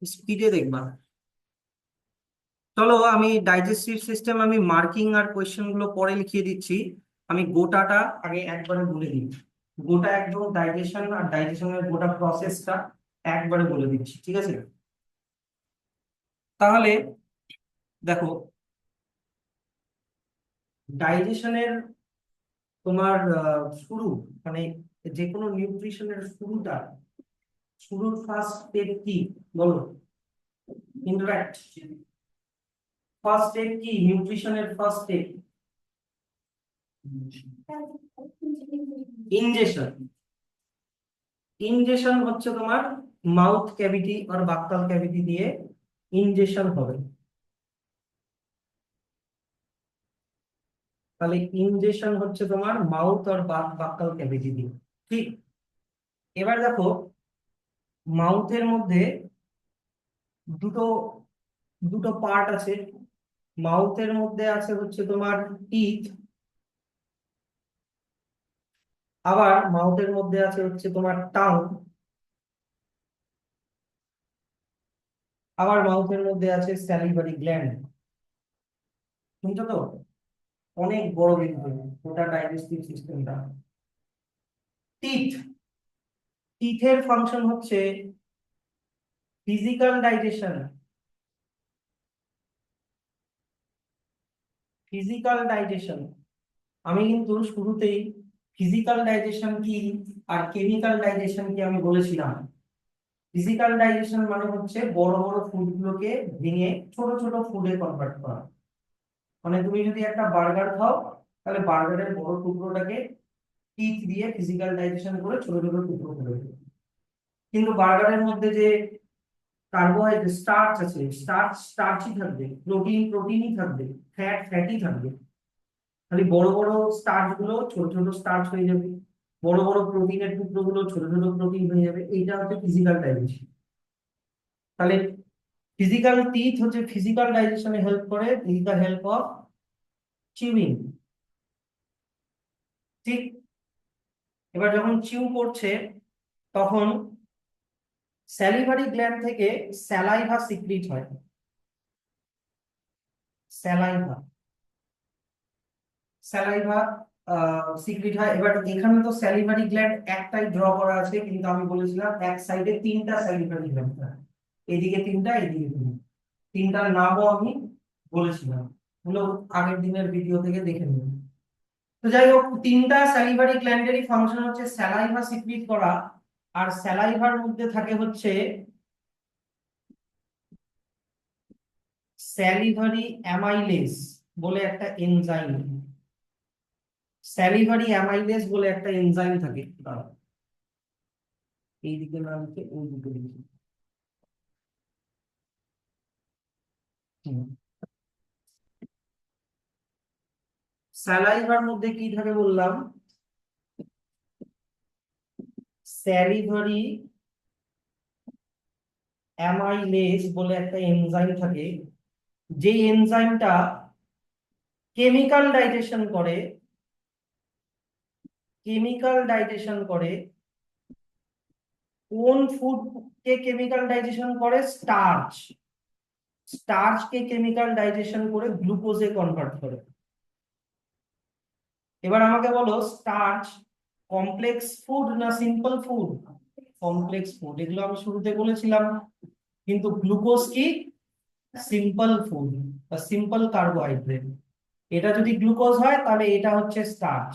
স্পিডে দেখবা। চলো আমি ডাইজেস্টিভ সিস্টেম আমি মার্কিং আর কোয়েশ্চেন গুলো পরে লিখিয়ে দিচ্ছি। আমি গোটাটা আগে একবারে বলে দিই। গোটা একদম ডাইজেশন আর ডাইজেশনের গোটা প্রসেসটা একবারে বলে দিচ্ছি, ঠিক আছে? তাহলে দেখো, ডাইজেশনের তোমার শুরু, মানে যে কোনো নিউট্রিশনের শুরুর ফার্স্ট স্টেপ কি বলো? ইন্টারঅ্যাক্ট। ফার্স্ট স্টেপ কি নিউট্রিশনের ফার্স্ট স্টেপ? ইনজেশন। ইনজেশন হচ্ছে তোমার মাউথ ক্যাভিটি আর বাকটাল ক্যাভিটি দিয়ে ইনজেশন হবে। তাহলে ইনজেশন হচ্ছে তোমার মাউথ আর বাকটাল ক্যাভিটি দিয়ে, ঠিক? এবার দেখো, মাউথের মধ্যে দুটো দুটো পার্ট আছে। মাউথের মধ্যে আছে হচ্ছে তোমার টিথ, আবার মাউথের মধ্যে আছে হচ্ছে তোমার টাং, আবার মাউথের মধ্যে আছে স্যালিভারি গ্ল্যান্ড। শুনছো তো? অনেক বড় কিন্তু গোটা ডাইজেস্টিভ সিস্টেমটা। টিথ টিথের ফাংশন হচ্ছে ফিজিক্যাল ডাইজেশন। ফিজিক্যাল ডাইজেশন, আমি কিন্তু শুরুতেই ফিজিক্যাল ডাইজেশন কি আর কেমিক্যাল ডাইজেশন কি আমি বলেছিলাম। ফিজিক্যাল ডাইজেশন মানে হচ্ছে বড় বড় ফুড গুলোকে ভেঙে ছোট ছোট ফুডে কনভার্ট করা। মানে তুমি যদি একটা বার্গার খাও, তাহলে বার্গারের বড় টুকরোটাকে টিথ দিয়ে ফিজিক্যাল ডাইজেশন করে ছোট ছোট টুকরো করে দেবে। কিন্তু বার্গারের মধ্যে যে কার্বোহাইড্রেট স্টার্চ আছে, স্টার্চই থাকবে, প্রোটিনই থাকবে, ফ্যাটই থাকবে। খালি বড় বড় স্টার্চ গুলো ছোট ছোট স্টার্চ হয়ে যাবে, বড় বড় প্রোটিনের টুকরো গুলো ছোট ছোট প্রোটিন হয়ে যাবে। এইটা হচ্ছে ফিজিক্যাল ডাইজেশন। তাহলে ফিজিক্যাল টিথ হচ্ছে ফিজিক্যাল ডাইজেশনে হেল্প করে with the help of chewing, ঠিক? এবার যখন চিউ করছে, তখন স্যালিভারি গ্ল্যান্ড থেকে স্যালাইভা সিক্রিট হয়। স্যালাইভা স্যালাইভা সিক্রিট হয়। এবার এখানে তো স্যালিভারি গ্ল্যান্ড একটাই ড্র করা আছে, কিন্তু আমি বলেছিলাম এক সাইডে তিনটা স্যালিভারি গ্ল্যান্ড থাকে। এদিকে তিনটা, এদিকে তিনটা। তিনটার নামও আমি বলেছিলাম, হলো আগের দিনের ভিডিও থেকে দেখে নিন। তো যাই হোক, তিনটা স্যালিভারি গ্ল্যান্ডেরই ফাংশন হচ্ছে স্যালাইভা সিক্রিট করা। আর স্যালাইভার মধ্যে থাকে হচ্ছে স্যালিভারি অ্যামাইলেজ বলে একটা এনজাইম। স্যালিভারি অ্যামাইলেজ বলে একটা এনজাইম থাকে। দাঁড়াও, এইদিকে না লিখে ওই দিকে লিখি। স্যালাইভার মধ্যে কি থাকে বললাম? স্যালিভারি অ্যামাইলেজ বলে একটা এনজাইম থাকে, যে এনজাইমটা কেমিক্যাল ডাইজেশন করে। কেমিক্যাল ডাইজেশন করে কোন ফুড কে কেমিক্যাল ডাইজেশন করে? স্টার্চ। স্টার্চ কে কেমিক্যাল ডাইজেশন করে গ্লুকোজে কনভার্ট করে। এবার আমাকে বলো, স্টার্চ কমপ্লেক্স ফুড না সিম্পল ফুড? কমপ্লেক্স ফুড, এগুলো আমি শুরুতে বলেছিলাম। কিন্তু গ্লুকোজ কি? সিম্পল ফুড বা সিম্পল কার্বোহাইড্রেট। এটা যদি গ্লুকোজ হয়, তাহলে এটা হচ্ছে স্টার্চ।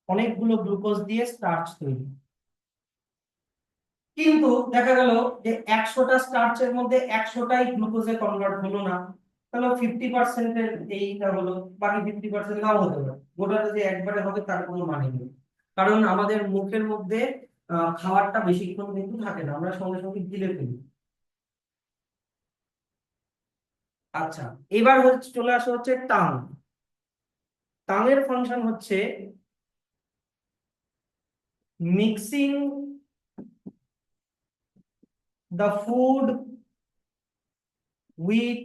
অনেকগুলো গ্লুকোজ দিয়ে স্টার্চ তৈরি। কিন্তু দেখা গেল যে 100টা স্টার্চের মধ্যে 100টাই গ্লুকোজে কনভার্ট হলো না। তাহলে 50%-এর এইটা হলো, বাকি 50% নাও হতে পারে। গোটাটা যে একবারে হবে তার কোনো মানে নেই। কারণ আমাদের মুখের মধ্যে খাবারটা বেশিক্ষণ কিন্তু থাকে না, আমরা সঙ্গে সঙ্গে গিলে ফেলি। আচ্ছা, এবার হচ্ছে চলে আসা হচ্ছে টাং। টাঙের ফাংশন হচ্ছে mixing the food with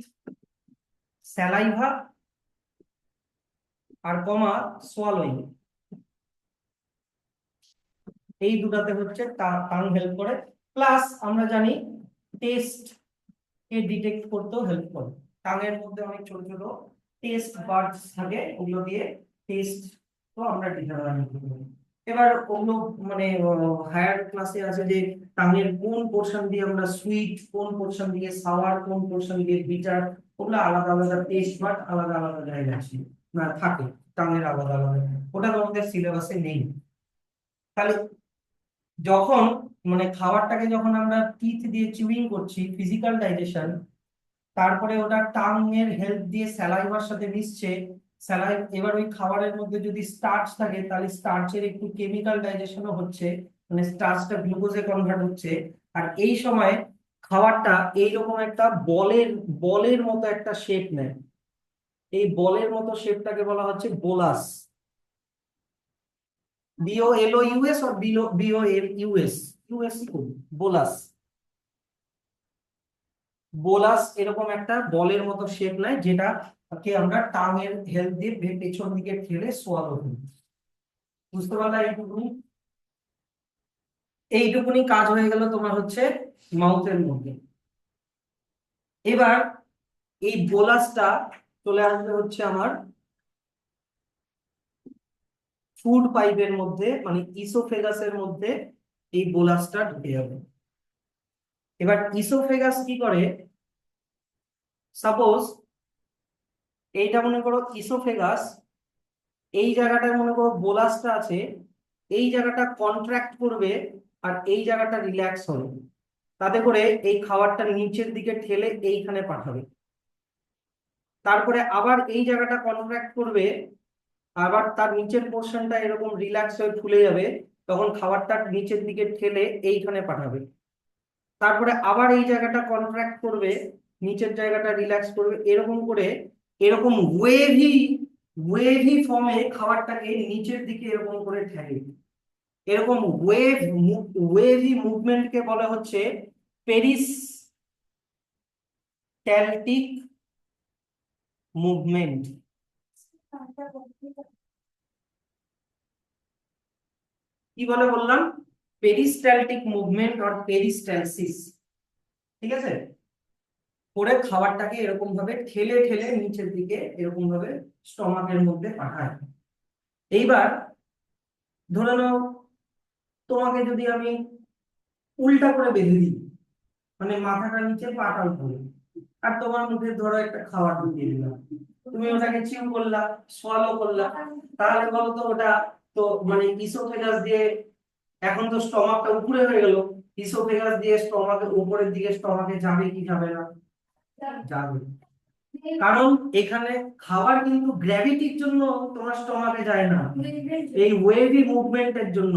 saliva আর কমা সোয়ালোইং। এই দুটাতে হচ্ছে টাং হেল্প করে, প্লাস আমরা জানি টেস্ট কে ডিটেক্ট করতেও হেল্প করে। টাঙের মধ্যে অনেক ছোট ছোট টেস্ট বার্ডস থাকে, ওগুলো দিয়ে টেস্ট তো আমরা ডিটারমাইন করতে পারি। এবার ওগুলো মানে হায়ার ক্লাসে আছে যে টাঙের কোন পোর্শন দিয়ে আমরা সুইট, কোন পোর্শন দিয়ে সাওয়ার, কোন পোর্শন দিয়ে বিটার, ওগুলো আলাদা আলাদা টেস্ট বার্ড আলাদা আলাদা জায়গায় আছে না থাকে, টাঙের আলাদা আলাদা, ওটা তোমাদের সিলেবাসে নেই। তাহলে যখন মানে খাবারটাকে যখন আমরা টিথ দিয়ে চিউইং করছি, ফিজিক্যাল ডাইজেশন, তারপরে ওটা টাং এর হেল্প দিয়ে স্যালাইভার সাথে মিশছে, এবার ওই খাবারের মধ্যে যদি স্টার্চ থাকে তাহলে স্টার্চের একটু কেমিক্যাল ডাইজেশনও হচ্ছে, মানে স্টার্চটা গ্লুকোজে কনভার্ট হচ্ছে। আর এই সময় খাবারটা এইরকম একটা বলের বলের মতো একটা শেপ নেয়, এই বলের মতো শেপটাকে বলা হচ্ছে বোলাস, BOLOUS আর BOLUS, ইউএস বোলাস। বোলাস এরকম একটা বলের মতো শেপ নেয়, যেটাকে আমরা টাং এর হেল্প দিয়ে পেছন দিকে ঠেলে সোয়ালো করি। বুঝতে পারলে এইটুকুনি? এইটুকুনি কাজ হয়ে গেল তোমার হচ্ছে মাউথের মধ্যে। এবার এই বোলাসটা চলে আসবে হচ্ছে আমার ফুড পাইপের মধ্যে, মানে ইসোফেগাসের মধ্যে এই বোলাসটা ঢুকে যাবে। এবার ইসোফেগাস কি করে, সাপোজ এইটা মনে করো ইসোফেগাস, এই জায়গাটায় মনে করো বোলাসটা আছে, এই জায়গাটা কন্ট্রাক্ট করবে আর এই জায়গাটা রিল্যাক্স হবে, তাতে করে এই খাবারটা নিচের দিকে ঠেলে এইখানে পাঠাবে। তারপরে আবার এই জায়গাটা কন্ট্রাক্ট করবে, আবার তার নিচের পোর্শনটা এরকম রিল্যাক্স হয়ে ফুলে যাবে, তখন খাবারটা নিচের দিকে ঠেলে এইখানে পাঠাবে। তারপরে আবার এই জায়গাটা কন্ট্রাক্ট করবে, নিচের জায়গাটা রিল্যাক্স করবে, এরকম করে এরকম ওয়েভি ওয়েভি ফর্মে খাবারটাকে নিচের দিকে এরকম করে ঠেলে। এরকম ওয়েভি মুভমেন্টকে বলা হচ্ছে পেরিস্টালটিক মুভমেন্ট। কি বলে বললাম? পেরিস্টালটিক মুভমেন্ট আর পেরিস্টালসিস। ঠিক আছে, করে খাবারটাকে এরকম ভাবে ঠেলে ঠেলে নিচের দিকে এরকম ভাবে স্টমাকের মধ্যে পাঠায়। এইবার ধরে নাও তোমাকে যদি আমি উল্টা করে বেঁধে দিই, মানে মাথাটা নিচে পাটা উপরে, আর তোমার মুখে ধরো একটা খাবার ঢুকিয়ে দিলাম, তুমি ওটাকে চিউ করলা, সোয়ালো করলা, তাহলে বলো তো ওটা তো মানে ইসোফেগাস দিয়ে, এখন তো স্টমাকটা উপরে হয়ে গেল, ইসোফেগাস দিয়ে স্টমাকের উপরের দিকে স্টমাকে যাবে কি যাবে না? যাবে। কারণ এখানে খাবার কিন্তু গ্র্যাভিটির জন্য তোমার স্টমাকে যায় না, এই ওয়েভি মুভমেন্টের জন্য,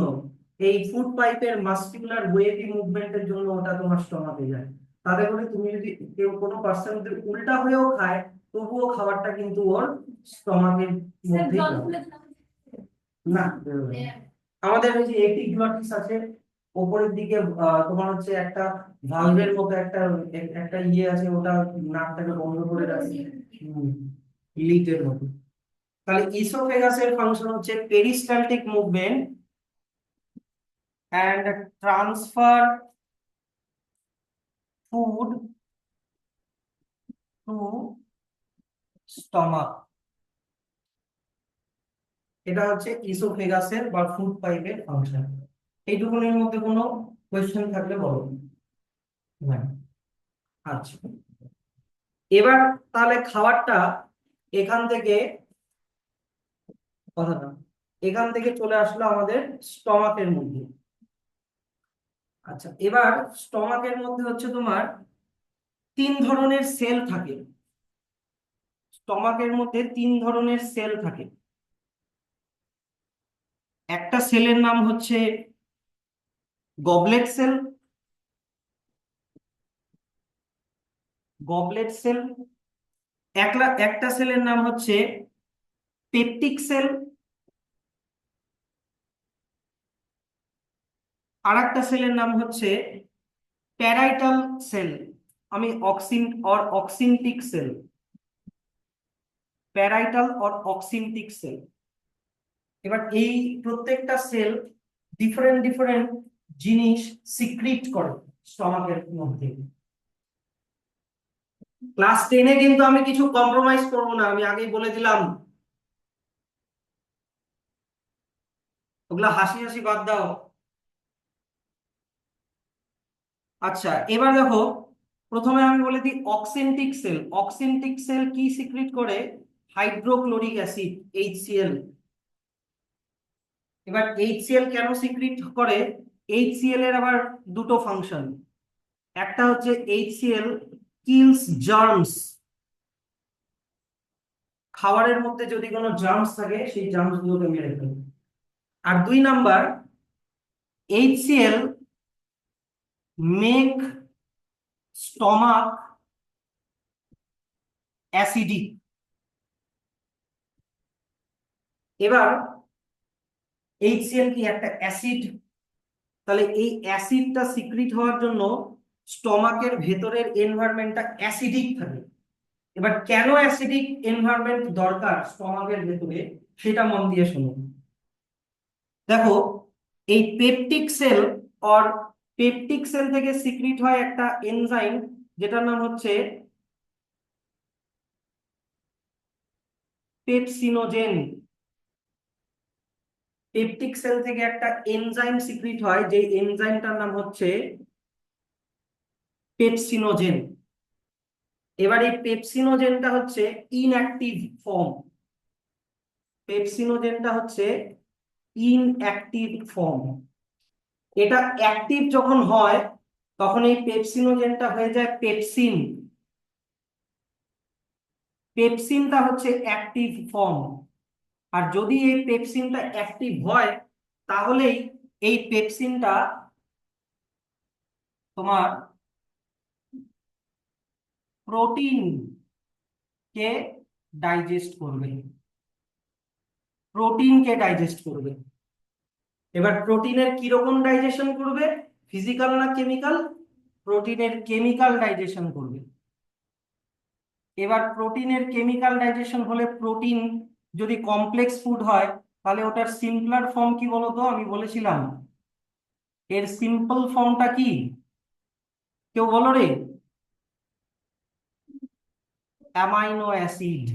এই ফুড পাইপের মাসকুলার ওয়েভি মুভমেন্টের জন্য ওটা তোমার স্টমাকে যায়। তাতে করে তুমি যদি কেউ কোনো পার্সন যদি উল্টা হয়েও খায়, তবুও খাবারটা কিন্তু ওর স্টমাকের মধ্যেই যাবে না, বেরোবে না। আমাদের ওই যে এপিগ্লটিস আছে, উপরের দিকে তোমার হচ্ছে একটা ভালভের মতো একটা একটা ইয়ে আছে, ওটা নাকটাকে বন্ধ করে রাখে, লিটের মতো। তাহলে ইসোফেগাসের ফাংশন হচ্ছে peristaltic movement and transfer food to stomach. এটা হচ্ছে ইসোফেগাসের বা ফুড পাইপের ফাংশন। এইটুকুনের মধ্যে কোনো কোয়েশ্চেন থাকলে বলো। না, আচ্ছা। এবার তাহলে খাবারটা এখান থেকে, কথাটা এখান থেকে চলে আসলো আমাদের স্টমাকের মধ্যে। আচ্ছা, এবার স্টমাকের মধ্যে হচ্ছে তোমার তিন ধরনের সেল থাকে, স্টমাকের মধ্যে তিন ধরনের সেল থাকে। একটা সেলের নাম হচ্ছে গবলেট সেল, গবলেট সেল। একটা সেলের নাম হচ্ছে পেপটিক সেল, আর একটা সেলের নাম হচ্ছে প্যারাইটাল সেল। আমি অক্সিনটিক sell, parietal or oxyntic sell. এবার এই প্রত্যেকটা সেল ডিফারেন্ট ডিফারেন্ট জিনিস সিক্রিট করে স্টমাকের মধ্যে। ক্লাস 10-এ কিন্তু আমি কিছু কম্প্রোমাইজ করব না, আমি আগেই বলে দিলাম। ওগুলা হাসি হাসি বাদ দাও। আচ্ছা, এবার দেখো, প্রথমে আমি বলে দিই অক্সেন্টিক সেল। অক্সেন্টিক সেল কি সিক্রিট করে? Hydrochloric acid, HCl। এবার HCl কেন সিক্রিট করে? HCl এর আবার দুটো ফাংশন। একটা হচ্ছে HCl কিলস জার্মস, খাবারের মধ্যে যদি কোনো জার্মস থাকে সেই জার্মস গুলোকে মেরে ফেলে। আর 2 number, HCl make stomach acidic. এবার HCl কি একটা অ্যাসিড, তাহলে এই অ্যাসিডটা সিক্রিট হওয়ার জন্য স্টমাকের ভেতরের এনভায়রনমেন্টটা অ্যাসিডিক থাকে। এবার কেন অ্যাসিডিক এনভায়রনমেন্ট দরকার স্টমাকের ভেতরে, সেটা মন দিয়ে শুনুন। দেখো, এই peptic cell or peptic cell থেকে সিক্রিট হয় একটা এনজাইম যেটার নাম হচ্ছে পেপসিনোজেন। পেপটিক সেল থেকে একটা এনজাইম সিক্রিট হয়, যে এনজাইমটার নাম হচ্ছে পেপসিনোজেন। এবার এই পেপসিনোজেনটা হচ্ছে ইনঅ্যাক্টিভ ফর্ম। পেপসিনোজেনটা হচ্ছে ইনঅ্যাক্টিভ ফর্ম। এটা অ্যাক্টিভ যখন হয় তখন এই পেপসিনোজেনটা হয়ে যায় পেপসিন। পেপসিনটা হচ্ছে অ্যাক্টিভ ফর্ম। আর যদি এই পেপসিনটা অ্যাক্টিভ হয় তাহলেই এই পেপসিনটা তোমার প্রোটিন কে ডাইজেস্ট করবে, প্রোটিনকে ডাইজেস্ট করবে। এবার প্রোটিনের কিরকম ডাইজেশন করবে? ফিজিক্যাল না কেমিক্যাল? প্রোটিনের কেমিক্যাল ডাইজেশন করবে। এবার প্রোটিনের কেমিক্যাল ডাইজেশন হলে, প্রোটিন যদি কমপ্লেক্স ফুড হয় তাহলে ওটার সিম্পলার ফর্ম কি বলতো? আমি বলেছিলাম এর সিম্পল ফর্মটা কি, কেউ বলো রে? Amino acid.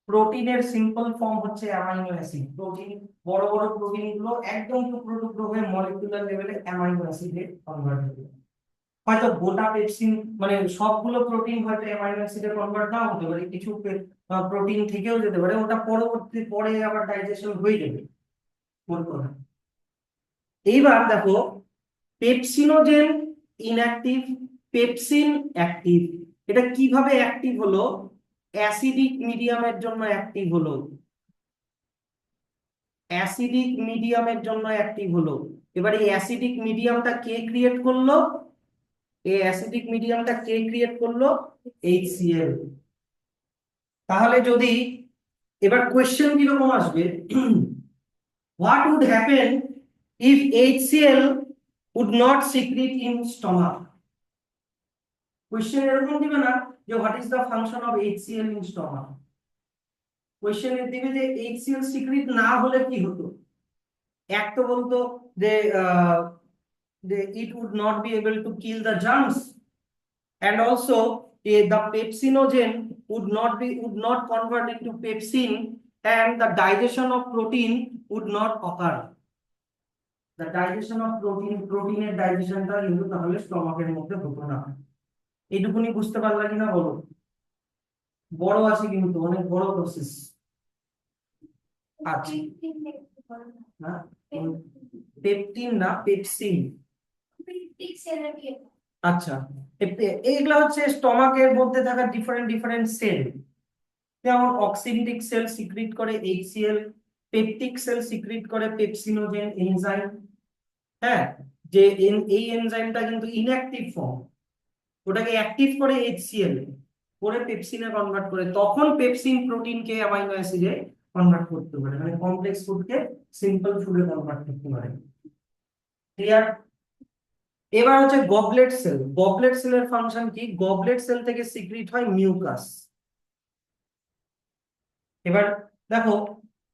প্রোটিনের সিম্পল ফর্ম হচ্ছে অ্যামাইনো অ্যাসিড। প্রোটিন, বড় বড় প্রোটিন গুলো একদম টুকরো টুকরো হয়ে মলিকুলার লেভেলে অ্যামাইনো অ্যাসিডে কনভার্ট হবে। হয়তো গোটা পেপসিন মানে সবগুলো প্রোটিন হয়তো অ্যামাইনো অ্যাসিডে কনভার্ট নাও হতে পারে, কিছু প্রোটিন থেকেও যেতে পারে, ওটা পরবর্তী পরে আবার ডাইজেশন হয়ে যাবে। মনে করো, এইবার দেখো, পেপসিনোজেন ইনঅ্যাক্টিভ, পেপসিন অ্যাক্টিভ। এটা কিভাবে অ্যাক্টিভ হলো? অ্যাসিডিক মিডিয়ামের জন্য অ্যাক্টিভ হলো। অ্যাসিডিক মিডিয়ামের জন্য অ্যাক্টিভ হলো। এবার এই অ্যাসিডিক মিডিয়ামটা কে ক্রিয়েট করলো? এই অ্যাসিডিক মিডিয়ামটা কে ক্রিয়েট করলো? HCl। তাহলে যদি, এবার কোয়েশ্চেন কিরকম আসবে? What would happen if HCl would not secrete in stomach? Question এরকম দিবে না যে what is the function of HCl in stomach। Question দিবে যে HCl সিক্রিট না হলে কি হতো। এক তো বলতো যে it would not be able to kill the germs, and also the pepsinogen would not convert into pepsin, and the digestion of protein would not occur. The digestion of প্রোটিনের ডাইজেশনটা কিন্তু তাহলে স্টমাকের মধ্যে হতো না। এইটুকুনি বুঝতে পারলা কিনা বলো? বড় আছে কিন্তু, অনেক বড় প্রসেস। আচ্ছা, না পেপটিন না, পেপসিন। আচ্ছা, এইগুলা হচ্ছে স্টমাকের মধ্যে থাকা ডিফারেন্ট ডিফারেন্ট সেল। যেমন অক্সিন্টিক সেল সিক্রিট করে HCl, পেপটিক সেল সিক্রিট করে পেপসিনোজেন এনজাইম। হ্যাঁ, যে এই এনজাইমটা কিন্তু ইনঅ্যাক্টিভ ফর্ম, ওটাকে অ্যাক্টিভ করে HCl করে পেপসিনে কনভার্ট করে, তখন পেপসিন প্রোটিনকে অ্যামাইনো অ্যাসিডে কনভার্ট করতে পারে, মানে কমপ্লেক্স ফুডকে সিম্পল ফুডে কনভার্ট করতে পারে। ক্লিয়ার? এবার হচ্ছে গবলেট সেল। গবলেট সেলের ফাংশন কি? গবলেট সেল থেকে সিক্রিট হয় মিউকাস। এবার দেখো,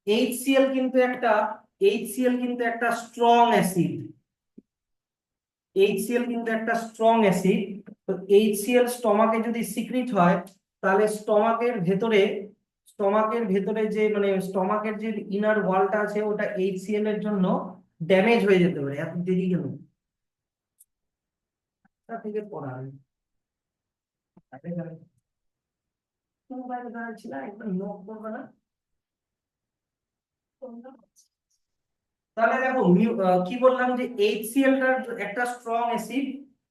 HCl কিন্তু একটা HCl কিন্তু একটা স্ট্রং অ্যাসিড, HCl কিন্তু একটা স্ট্রং অ্যাসিড। তো HCl স্টমাকে যদি সিক্রিট হয়, তাহলে স্টমাকের ভেতরে যে মানে স্টমাকের যে ইনার ওয়ালটা আছে ওটা HCl এর জন্য ড্যামেজ হয়ে যেতে পারে। এত দেরি কেন? তা থেকে পড়া মোবাইল দাঁড়াচ্ছিল একদম নোট করবে না। তাহলে দেখো কি বললাম যে HCl টার একটা স্ট্রং অ্যাসিড,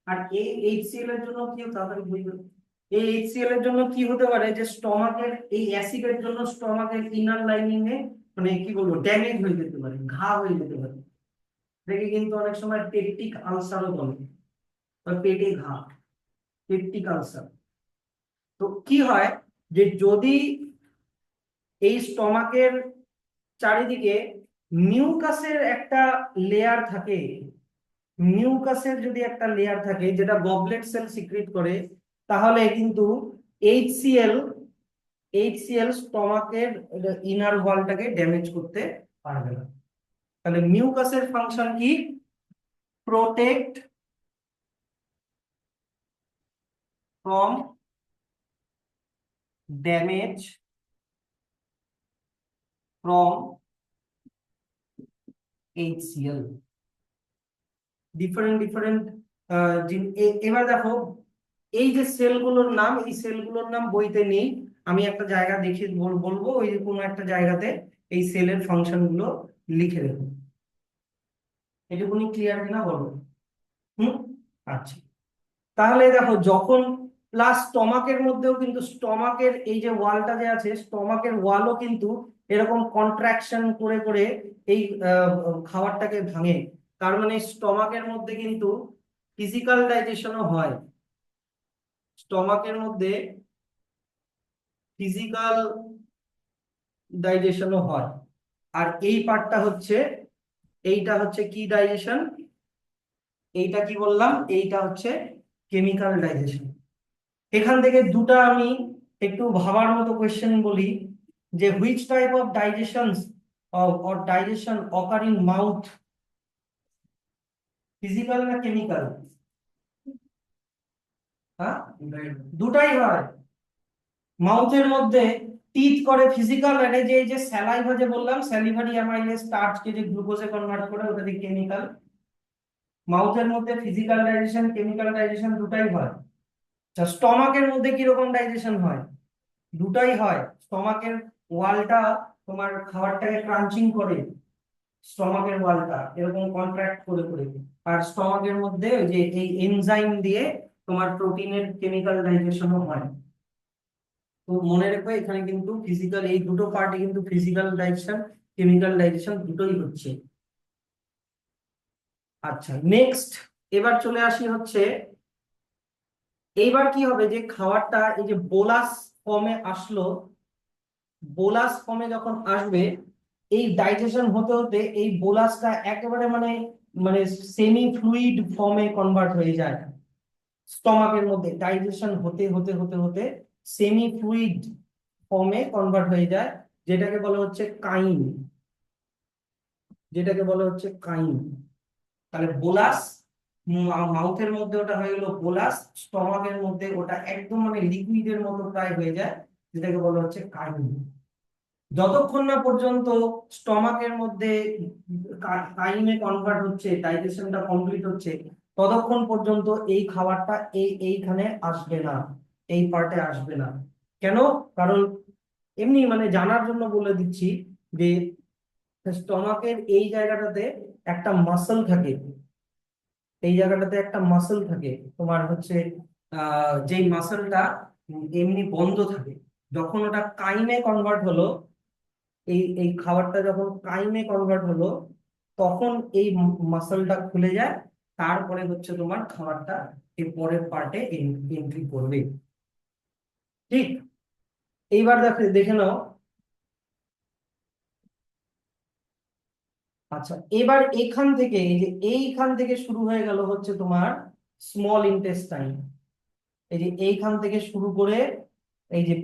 আর এই HCl এর জন্য কি তাড়াতাড়ি বুঝবে, এই HCl এর জন্য কি হতে পারে যে স্টমাকের এই অ্যাসিডের জন্য স্টমাকের ইনার লাইনিং এ মানে কি বলবো ড্যামেজ হয়ে যেতে পারে, ঘা হয়ে যেতে পারে। দেখে কিন্তু অনেক সময় পেপটিক আলসারও বলে, বা পেটে ঘা, পেপটিক আলসার। তো কি হয় যে যদি এই স্টমাকের চারিদিকে মিউকাসের একটা লেয়ার থাকে, মিউকাসের যদি একটা লেয়ার থাকে যেটা গবলেট সেল সিক্রিট করে, তাহলে কিন্তু এইচসিএল এইচসিএল স্টমাকের ইনার ওয়ালটাকে ড্যামেজ করতে পারবে না। তাহলে মিউকাসের ফাংশন কি? Protect from damage from HCL. Different different এবার দেখো এই যে সেলগুলোর নাম, এই সেলগুলোর নাম বইতে নেই, আমি একটা জায়গা দেখে বলবো, ওই যে কোনো একটা জায়গাতে এই সেলের ফাংশন গুলো লিখে দেবো। এটুকুনি ক্লিয়ার কিনা বলো? হুম। আচ্ছা, তাহলে দেখো যখন প্লাস স্টমাকের মধ্যেও কিন্তু স্টমাকের এই যে ওয়ালটা যে আছে, স্টমাকের ওয়ালও কিন্তু এরকম কন্ট্রাকশন করে করে এই খাবারটাকে ভাঙে। তার মানে স্টমাকের মধ্যে কিন্তু ফিজিক্যাল ডাইজেশনও হয়, স্টমাকের মধ্যে ফিজিক্যাল ডাইজেশনও হয়। আর এই পার্টটা হচ্ছে, এইটা হচ্ছে কি ডাইজেশন, এইটা কি বললাম, এইটা হচ্ছে কেমিক্যাল ডাইজেশন। এখান থেকে দুটা আমি একটু ভাবার মতো কোয়েশ্চেন বলি, যে which type of digestion or digestion occur in mouth, physical না কেমিক্যাল? হ্যাঁ, দুটাই হয়। মাউথের মধ্যে টিথ করে ফিজিক্যাল, আর এই যে স্যালাইভা যে বললাম, স্যালিভারি অ্যামাইলেজ স্টার্চকে যে গ্লুকোজে কনভার্ট করে ওটা দিয়ে কেমিক্যাল। মাউথের মধ্যে ফিজিক্যাল ডাইজেশন কেমিক্যাল ডাইজেশন দুটাই হয়। স্টমাকের মধ্যে কিরকম ডাইজেশন হয়? দুটাই হয়। স্টমাকের ওয়ালটা তোমার খাবারটাকে ক্রাঞ্চিং করে, স্টমাকের ওয়ালটা এরকম কন্ট্রাক্ট করে করে, আর স্টমাকের মধ্যে ওই যে এই এনজাইম দিয়ে তোমার প্রোটিনের কেমিক্যাল ডাইজেশনও হয়। তো মনে রেখো এখানে কিন্তু ফিজিক্যাল, এই দুটো পার্টে কিন্তু ফিজিক্যাল ডাইজেশন কেমিক্যাল ডাইজেশন দুটোই হচ্ছে। আচ্ছা, নেক্সট এবার চলে আসি হচ্ছে, এইবার কি হবে যে খাবারটা এই যে বোলাস ফর্মে আসলো, বোলাস ফর্মে যখন আসবে, এই ডাইজেশন হতে হতে এই বোলাসটা একেবারে মানে মানে সেমি ফ্লুইড ফর্মে কনভার্ট হয়ে যায়। স্টমাকের মধ্যে ডাইজেশন হতে হতে হতে হতে সেমি ফ্লুইড ফর্মে কনভার্ট হয়ে যায়, যেটাকে বলা হচ্ছে কাইম, যেটাকে বলা হচ্ছে কাইম। তাহলে বোলাস মাউথের মধ্যে ওটা হয়ে গেল বোলাস, স্টমাকের মধ্যে ওটা একদম মানে লিকুইডের মতো প্রায় হয়ে যায়, যেটাকে বলা হচ্ছে কাইম। যতক্ষণ না পর্যন্ত স্টমাকের মধ্যে কাইমে কনভার্ট হচ্ছে, ডাইজেশনটা কমপ্লিট হচ্ছে, ততক্ষণ পর্যন্ত এই খাবারটা এইখানে আসবে না, এই পার্টে আসবে না। কেন? কারণ এমনি মানে জানার জন্য বলে দিচ্ছি যে স্টমাকের এই জায়গাটাতে একটা মাসল থাকে, এই জায়গাটাতে একটা মাসল থাকে তোমার হচ্ছে যেই মাসলটা এমনি বন্ধ থাকে, যখন ওটা কাইমে কনভার্ট হলো, এই এই খাবারটা যখন কাইমে কনভার্ট হলো, তখন এই মাসলটা খুলে যায়, তারপরে হচ্ছে তোমার খাবারটা এর পরের পার্টে এন্ট্রি করবে। ঠিক, এইবার দেখে দেখে নাও। আচ্ছা, এবার এখান থেকে এই যে এইখান থেকে শুরু হয়ে গেল হচ্ছে তোমার স্মল ইন্টেস্টাইন, এই যে এইখান থেকে শুরু করে এই যে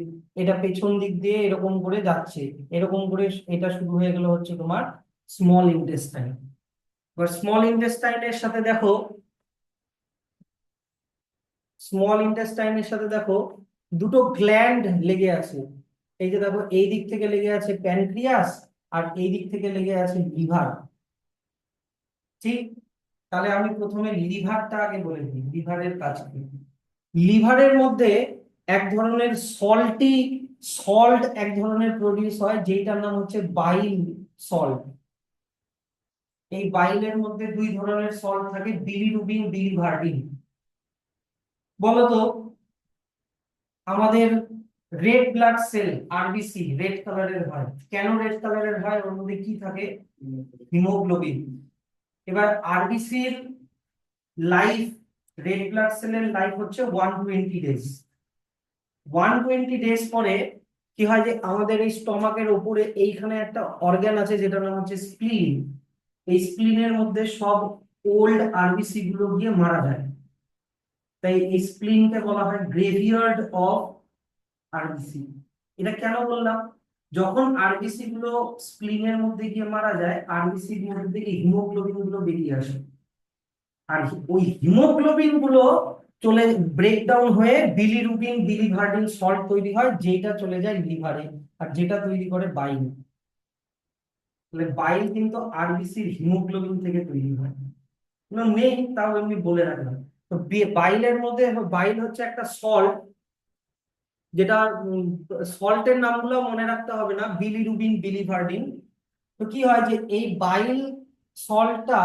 এটা পেছন দিক দিয়ে এরকম করে যাচ্ছে, এরকম করে এটা শুরু হয়ে গেল হচ্ছে তোমার স্মল ইন্টেস্টাইন। এবার স্মল ইন্টেস্টাইনের সাথে দেখো, স্মল ইন্টেস্টাইনের সাথে দেখো দুটো গ্ল্যান্ড লেগে আছে। এই যে দেখো, এই দিক থেকে লেগে আছে প্যানক্রিয়াস, আর এই দিক থেকে লেগে আছে লিভার। ঠিক, তাহলে আমি প্রথমে লিভারটা আগে বলে দিই, লিভারের কাজ কি। লিভারের মধ্যে এক ধরনের সল্ট এক ধরনের প্রডিউস হয়, যেটার নাম হচ্ছে বাইল সল্ট। এই বাইলের মধ্যে দুই ধরনের সল্ট থাকে, বিলিরুবিন, বিলিভার্ডিন। বলতো, আমাদের red blood cell RBC red কালারের হয়, কেন রেড কালারের হয়? ওর মধ্যে কি থাকে? হিমোগ্লোবিন। এবার আরবিসির লাইফ, রেড ব্লাড সেলের লাইফ হচ্ছে 120 ডেজ। 120 ডেজ পরে কি হয়, যে আমাদের এই স্টমাকের উপরে এইখানে একটা অর্গান আছে যেটার নাম হচ্ছে স্প্লিন। এই স্প্লিনের মধ্যে সব ওল্ড আরবিসি গুলো গিয়ে মারা যায়। তাই এই স্প্লিনকে বলা হয় গ্রেভিয়ার্ড অফ আরবিসি। এটা কেন বললাম? যখন আরবিসি গুলো স্প্লিনের মধ্যে গিয়ে মারা যায়, আরবিসি এর মধ্যে থেকে হিমোগ্লোবিন গুলো বেরিয়ে আসে। আর ওই হিমোগ্লোবিন গুলো চলে ব্রেকডাউন হয়ে বিলিরুবিন, বিলিভার্ডিন সল্ট তৈরি হয়, যেটা চলে যায় লিভারে, আর যেটা তৈরি করে বাইল। তাহলে বাইল কিন্তু আরবিসির হিমোগ্লোবিন থেকে তৈরি হয়। কোনো নেই, তাও এমনি বলে রাখলাম। তো বাইলের মধ্যে, বাইল হচ্ছে একটা সল্ট, যেটা সল্টের নামগুলো মনে রাখতে হবে না, বিলিরুবিন, বিলিভার্ডিন। তো কি হয়, যে এই বাইল সল্টটা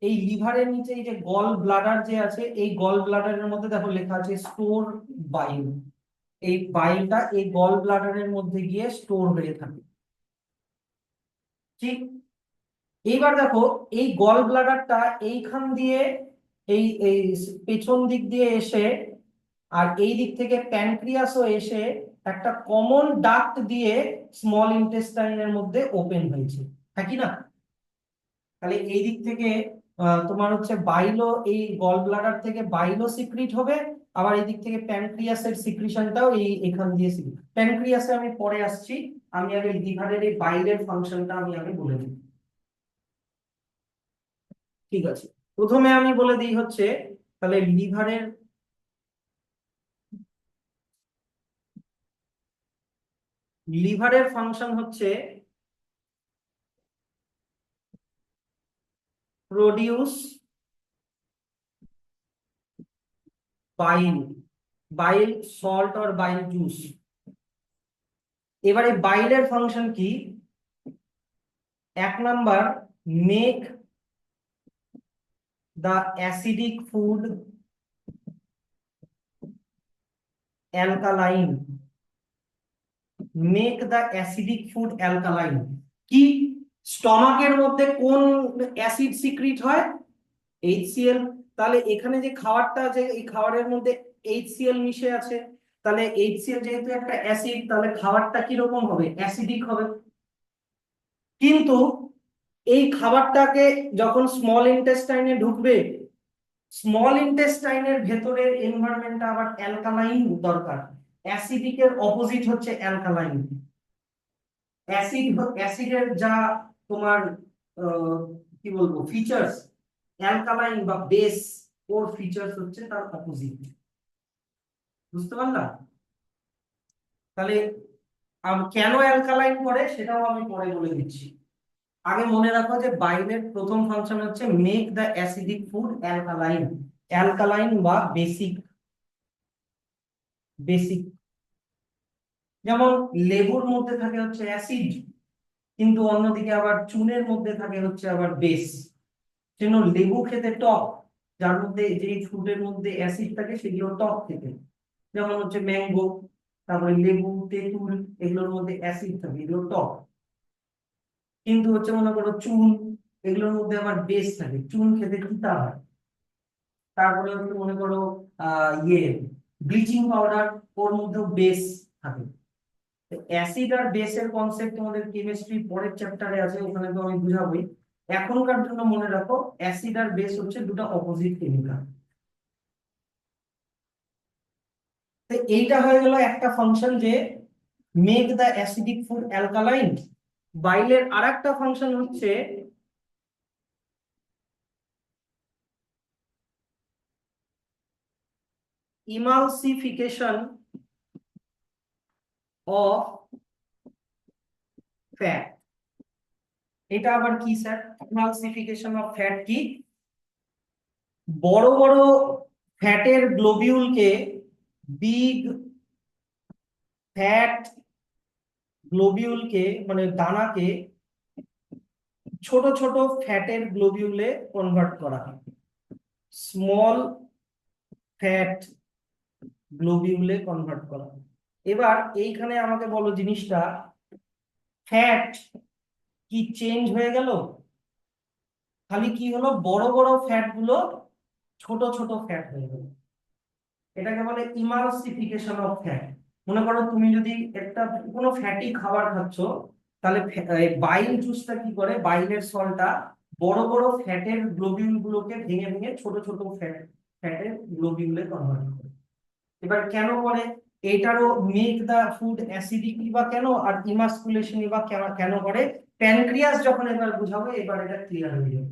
এই লিভারের নিচে, এই যে গল ব্লাডার যে আছে, এই গল ব্লাডারের মধ্যে দেখো লেখা আছে স্টোর বাইল। এই বাইলটা এই গল ব্লাডারের মধ্যে গিয়ে স্টোর হয়ে থাকে। ঠিক, এইবার দেখো, এই গল ব্লাডারটা এইখান দিয়ে, এই এই পেছন দিক দিয়ে এসে, আর এই দিক থেকে প্যানক্রিয়াসও এসে একটা কমন ডাক্ট দিয়ে স্মল ইন্টেস্টাইনের মধ্যে ওপেন হয়েছে, হ্যাঁ কি না? তাহলে এই দিক থেকে তোমার হচ্ছে বাইলো, এই গল ব্লাডার থেকে বাইলো সিক্রিট হবে। আবার এই দিক থেকে প্যানক্রিয়াসের সিক্রিশনটাও এই এখান দিয়ে প্যানক্রিয়াসে আমি পরে আসছি। আমি আগে লিভারের এই বাইলের ফাংশনটা আমি আগে বলে দিই। ঠিক আছে, প্রথমে আমি বলে দিই হচ্ছে, তাহলে লিভারের ফাংশন হচ্ছে প্রডিউস বাইল, বাইল সল্ট और বাইল জুস। এবারে বাইলের ফাংশন কি? এক number, make the acidic food alkaline. Make the acidic food alkaline কি? স্টমাকের মধ্যে কোন অ্যাসিড সিক্রিট হয়? HCl। তাহলে এখানে যে খাবারটা আছে, এই খাবারের মধ্যে HCl মিশে আছে। তাহলে HCl যেহেতু একটা অ্যাসিড, তাহলে খাবারটা কি রকম হবে? অ্যাসিডিক হবে। কিন্তু এই খাবারটাকে যখন স্মল ইন্টেস্টাইনে ঢুকবে, স্মল ইন্টেস্টাইনের ভেতরের এনভায়রনমেন্টটা আবার অ্যালকালাইন দরকার। অ্যাসিডিকের অপোজিট হচ্ছে অ্যালকালাইন। অ্যাসিডের যা তোমার আহ, কি বলবো ফিচার্স, অ্যালকালাইন বা বেস, ওর ফিচার্স হচ্ছে তার অপোজিট। বুঝতে পারলাম? তাহলে কেন অ্যালকালাইন করে সেটাও আমি পরে বলে দিচ্ছি। আগে মনে রাখো যে বাইলের প্রথম ফাংশন হচ্ছে make the acidic food alkaline. Alkaline বা বেসিক, বেসিক। যেমন লেবুর মধ্যে থাকে হচ্ছে অ্যাসিড, কিন্তু অন্যদিকে আবার চুনের মধ্যে থাকে হচ্ছে আবার বেস। যেন লেবু খেতে টক, যার মধ্যে যে ফ্রুটের মধ্যে অ্যাসিড থাকে সেগুলো টক খেতে। যেমন হচ্ছে ম্যাঙ্গো, তারপরে লেবু, তেঁতুল, এগুলোর মধ্যে অ্যাসিড থাকে, এগুলো টক। কিন্তু হচ্ছে মনে করো চুন, এগুলোর মধ্যে আবার বেস থাকে, চুন খেতে তিতা হয়। তারপরে হচ্ছে মনে করো ব্লিচিং পাউডার, ওর মধ্যেও বেস থাকে। অ্যাসিড আর বেসের কনসেপ্ট তোমাদের কেমিস্ট্রি পরের চ্যাপ্টারে আছে, ওখানে তো আমি বুঝাবোই। এখনকার জন্য মনে রাখো, অ্যাসিড আর বেস হচ্ছে দুটো অপোজিট কেমিক্যাল। এইটা হয়ে গেল একটা ফাংশন, যে make the acidic food alkaline বাইলের আরেকটা ফাংশন হচ্ছে ইমালসিফিকেশন অফ ফ্যাট। এটা আবার কি স্যার? ইমালসিফিকেশন অফ ফ্যাট কি? বড় বড় ফ্যাটের গ্লোবিউলকে, বিগ ফ্যাট গ্লোবিউলকে মানে দানাকে ছোট ছোট ফ্যাটের গ্লোবিউলে কনভার্ট করা হয়, স্মল ফ্যাট গ্লোবিউলে কনভার্ট করা হয়। এবার এইখানে আমাকে বলো জিনিসটা, ফ্যাট কি চেঞ্জ হয়ে গেল? খালি কি হলো, বড় বড় ফ্যাট গুলো ছোট ছোট ফ্যাট হয়ে গেল। এটাকে বলে ইমালসিফিকেশন অফ ফ্যাট। মনে করো তুমি যদি একটা কোনো ফ্যাটি খাবার খাচ্ছ, তাহলে বাইল জুসটা কি করে, বাইলের সলটা বড় বড় ফ্যাটের গ্লোবিউল গুলোকে ভেঙে ভেঙে ছোট ছোট ফ্যাটের গ্লোবিউলে কনভার্ট করে। এবার কেন করে? এটারও মেক দা ফুড অ্যাসিডিকলি বা কেন, আর ইমাস্কুলেশন বা কেন কেন করে, প্যানক্রিয়াস যখন এবার বুঝাবো এবার এটা ক্লিয়ার হয়ে যাবে,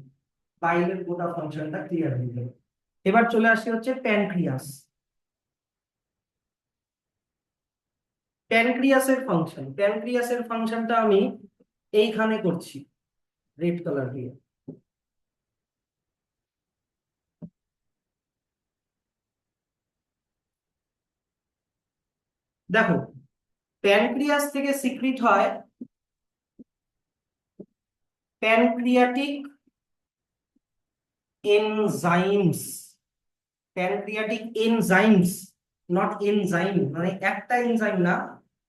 বাইলের গোটা ফাংশনটা ক্লিয়ার হয়ে যাবে। এবার চলে আসি হচ্ছে প্যানক্রিয়াস। প্যানক্রিয়াসের ফাংশনটা আমি এইখানে করছি রেড কালার দিয়ে। দেখো, প্যানক্রিয়াস থেকে সিক্রিট হয় pancreatic enzymes. Pancreatic enzymes, not enzyme, মানে একটা এনজাইম না,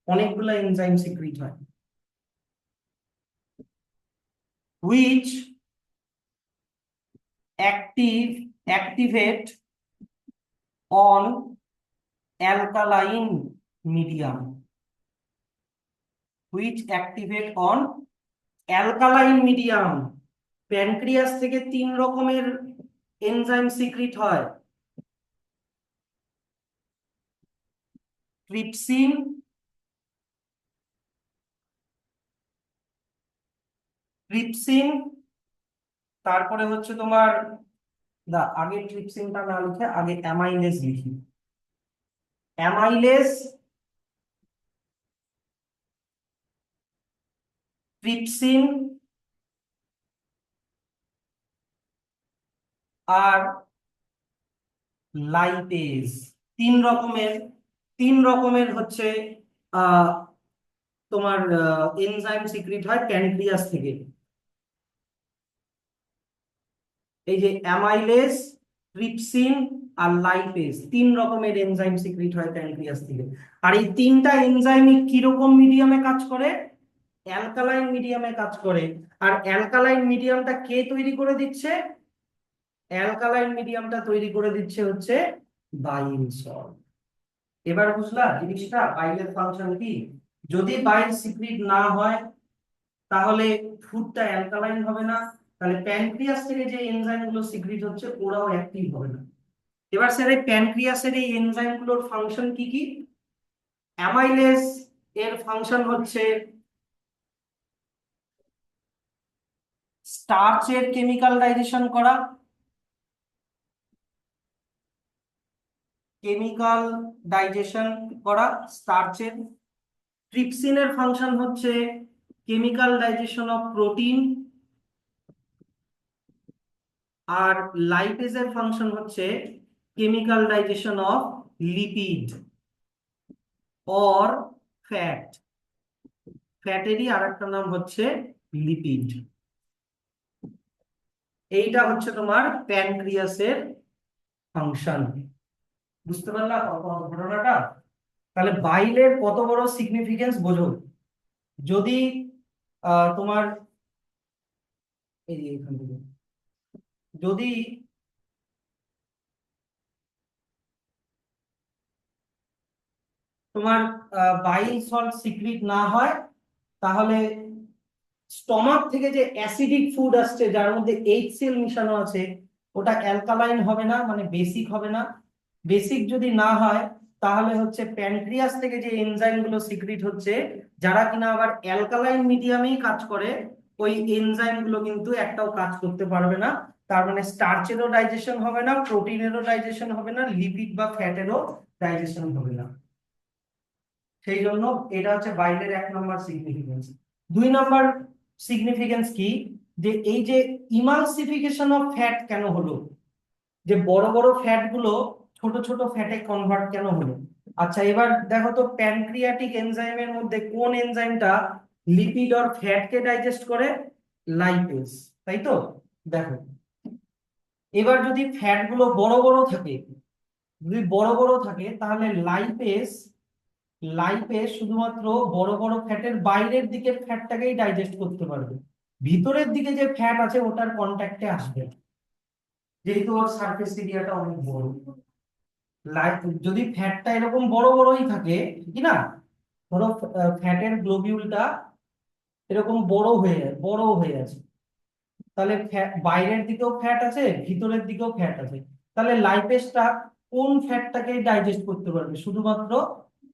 অনেকগুলো এনজাইম সিক্রিট হয়, which activate on alkaline medium, which activate on alkaline medium। Pancreas থেকে তিন রকমের এনজাইম সিক্রিট হয়, ট্রিপসিন, ট্রিপসিন, তারপরে হচ্ছে তোমার, আগে ট্রিপসিনটা না লিখে আগে অ্যামাইলেজ লিখি, অ্যামাইলেজ, ট্রিপসিন আর লাইপেজ। তিন রকমের, হচ্ছে আহ তোমার এনজাইম সিক্রিট হয় প্যানক্রিয়াস থেকে। এই যে অ্যামাইলেজ, ট্রিপসিন আর লাইপেজ, তিন রকমের এনজাইম সিক্রিট হয় প্যানক্রিয়াস থেকে। আর এই তিনটা এনজাইম কিরকম মিডিয়ামে কাজ করে? অ্যালকালাইন মিডিয়ামে কাজ করে। আর অ্যালকালাইন মিডিয়ামটা কে তৈরি করে দিচ্ছে? অ্যালকালাইন মিডিয়ামটা তৈরি করে দিচ্ছে হচ্ছে বাইল সল্ট। এবার বুঝলা জিনিসটা, বাইলের ফাংশন কি? যদি বাইল সিক্রিট না হয় তাহলে ফুডটা অ্যালকালাইন হবে না, তাহলে প্যানক্রিয়াস থেকে যে এনজাইম গুলো সিক্রিট হচ্ছে ওরাও অ্যাক্টিভ হবে না। এবার স্যার এই প্যানক্রিয়াসের এই এনজাইম গুলোর ফাংশন কি কি? অ্যামাইলেজ এর ফাংশন হচ্ছে স্টার্চের কেমিক্যাল ডাইজেশন করা, কেমিক্যাল ডাইজেশন করা স্টার্চের। ট্রিপসিনের ফাংশন হচ্ছে কেমিক্যাল ডাইজেশন অফ প্রোটিন, আর লাইপেজের ফাংশন হচ্ছে chemical digestion of lipid or fat. ফ্যাটেরই আরেকটা নাম হচ্ছে লিপিড। এইটা হচ্ছে তোমার প্যানক্রিয়াসের ফাংশন। বুঝতে পারলা ঘটনাটা? তাহলে বাইলের কত বড় সিগনিফিকেন্স বোঝো। যদি তোমার এই যে এখান থেকে যদি তোমার বাইল সল্ট সিক্রিট না হয়, তাহলে স্টমাক থেকে যে অ্যাসিডিক ফুড আসছে যার মধ্যে HCl মিশানো আছে, ওটা অ্যালকালাইন হবে না, মানে বেসিক হবে না। বেসিক যদি না হয় তাহলে হচ্ছে প্যানক্রিয়াস থেকে যে এনজাইম গুলো সিক্রিট হচ্ছে, যারা কিনা আবার অ্যালকালাইন মিডিয়ামেই কাজ করে, ওই এনজাইম গুলো কিন্তু একটাও কাজ করতে পারবে না। তার মানে স্টার্চেরও ডাইজেশন হবে না, প্রোটিনেরও ডাইজেশন হবে না, লিপিড বা ফ্যাটেরও ডাইজেশন হবে না। সেই জন্য এটা হচ্ছে বাইলের 1 নম্বর সিগনিফিকেন্স। 2 নম্বর সিগনিফিকেন্স কি, যে এই যে ইমালসিফিকেশন অফ ফ্যাট কেন হলো, যে বড় বড় ফ্যাট গুলো ছোট ছোট ফ্যাটে কনভার্ট কেন হলো। আচ্ছা, এবার দেখো তো প্যানক্রিয়াটিক এনজাইমের মধ্যে কোন এনজাইমটা লিপিড আর ফ্যাটকে ডাইজেস্ট করে? লাইপেজ, তাই তো? দেখো, এবার যদি ফ্যাট গুলো বড় বড় থাকে, যদি বড় বড় থাকে তাহলে লাইপেজ লাইপেজ শুধুমাত্র বড় বড় ফ্যাটের বাইরের দিকের ফ্যাটটাকেই ডাইজেস্ট করতে পারবে, ভিতরের দিকে যে ফ্যাট আছে ওটার কন্ট্যাক্টে আসবে না, যেহেতু ওর সারফেস এরিয়াটা অনেক বড়। যদি ফ্যাটটা এরকম বড় বড়ই থাকে, কি না, ধরো ফ্যাটের গ্লোবিউলটা এরকম বড় হয়ে আছে, তাহলে বাইরের দিকেও ফ্যাট আছে, ভিতরের দিকেও ফ্যাট আছে, তাহলে লাইপেজটা কোন ফ্যাটটাকেই ডাইজেস্ট করতে পারবে? শুধুমাত্র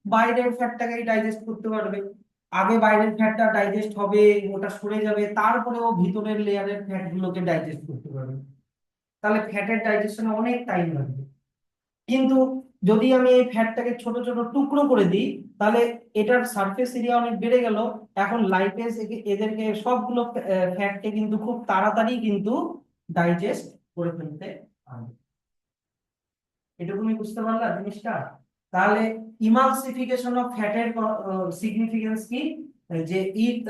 বাইরের ফ্যাটটাকেই ডাইজেস্ট করতে পারবে। আগে বাইরের ফ্যাটটা ডাইজেস্ট হবে, ওটা সরে যাবে, তারপরে ও ভিতরের লেয়ারের ফ্যাট গুলোকে ডাইজেস্ট করতে পারবে। তাহলে ফ্যাটের ডাইজেশনে অনেক টাইম লাগবে। কিন্তু যদি আমি এই ফ্যাটটাকে ছোট ছোট টুকরো করে দিই, তাহলে এটার সারফেস এরিয়া অনেক বেড়ে গেল। এখন লাইপেজ এদেরকে সবগুলো ফ্যাটকে কিন্তু খুব তাড়াতাড়ি কিন্তু ডাইজেস্ট করে ফেলতে পারবে। এটুকুনি বুঝতে পারলা জিনিসটা? তাহলে ইমালসিফিকেশন অফ ফ্যাটের সিগনিফিকেন্স কি, যে ইট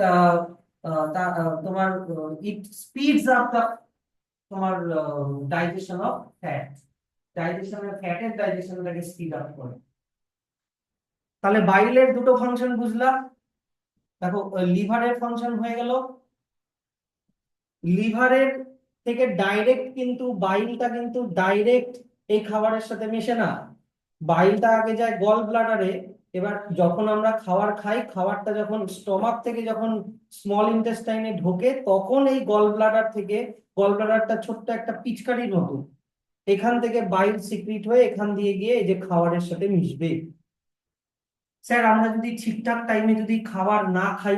তোমার ইট স্পিডস আপ দা তোমার ডাইজেশন অফ ফ্যাট, ফ্যাটের ডাইজেশনটাকে স্পিড আপ করে। তাহলে বাইলের দুটো ফাংশন বুঝলা। দেখো, লিভারের ফাংশন হয়ে গেল, লিভারের থেকে ডাইরেক্ট কিন্তু বাইলটা কিন্তু ডাইরেক্ট এই খাবারের সাথে মেশে না, বাইলটা আগে যায় গল ব্লাডারে। এবার যখন আমরা খাবার খাই, খাবারটা যখন স্টমাক থেকে যখন স্মল ইন্টেস্টাইনে ঢোকে, তখন এই গল ব্লাডার থেকে, গল ব্লাডারটা ছোট্ট একটা পিচকারির মতো, এখান থেকে বাইল সিক্রিট হয়ে এখান দিয়ে গিয়ে এই যে খাবারের সাথে মিশবে। স্যার, আমরা যদি ঠিকঠাক টাইমে যদি খাবার না খাই,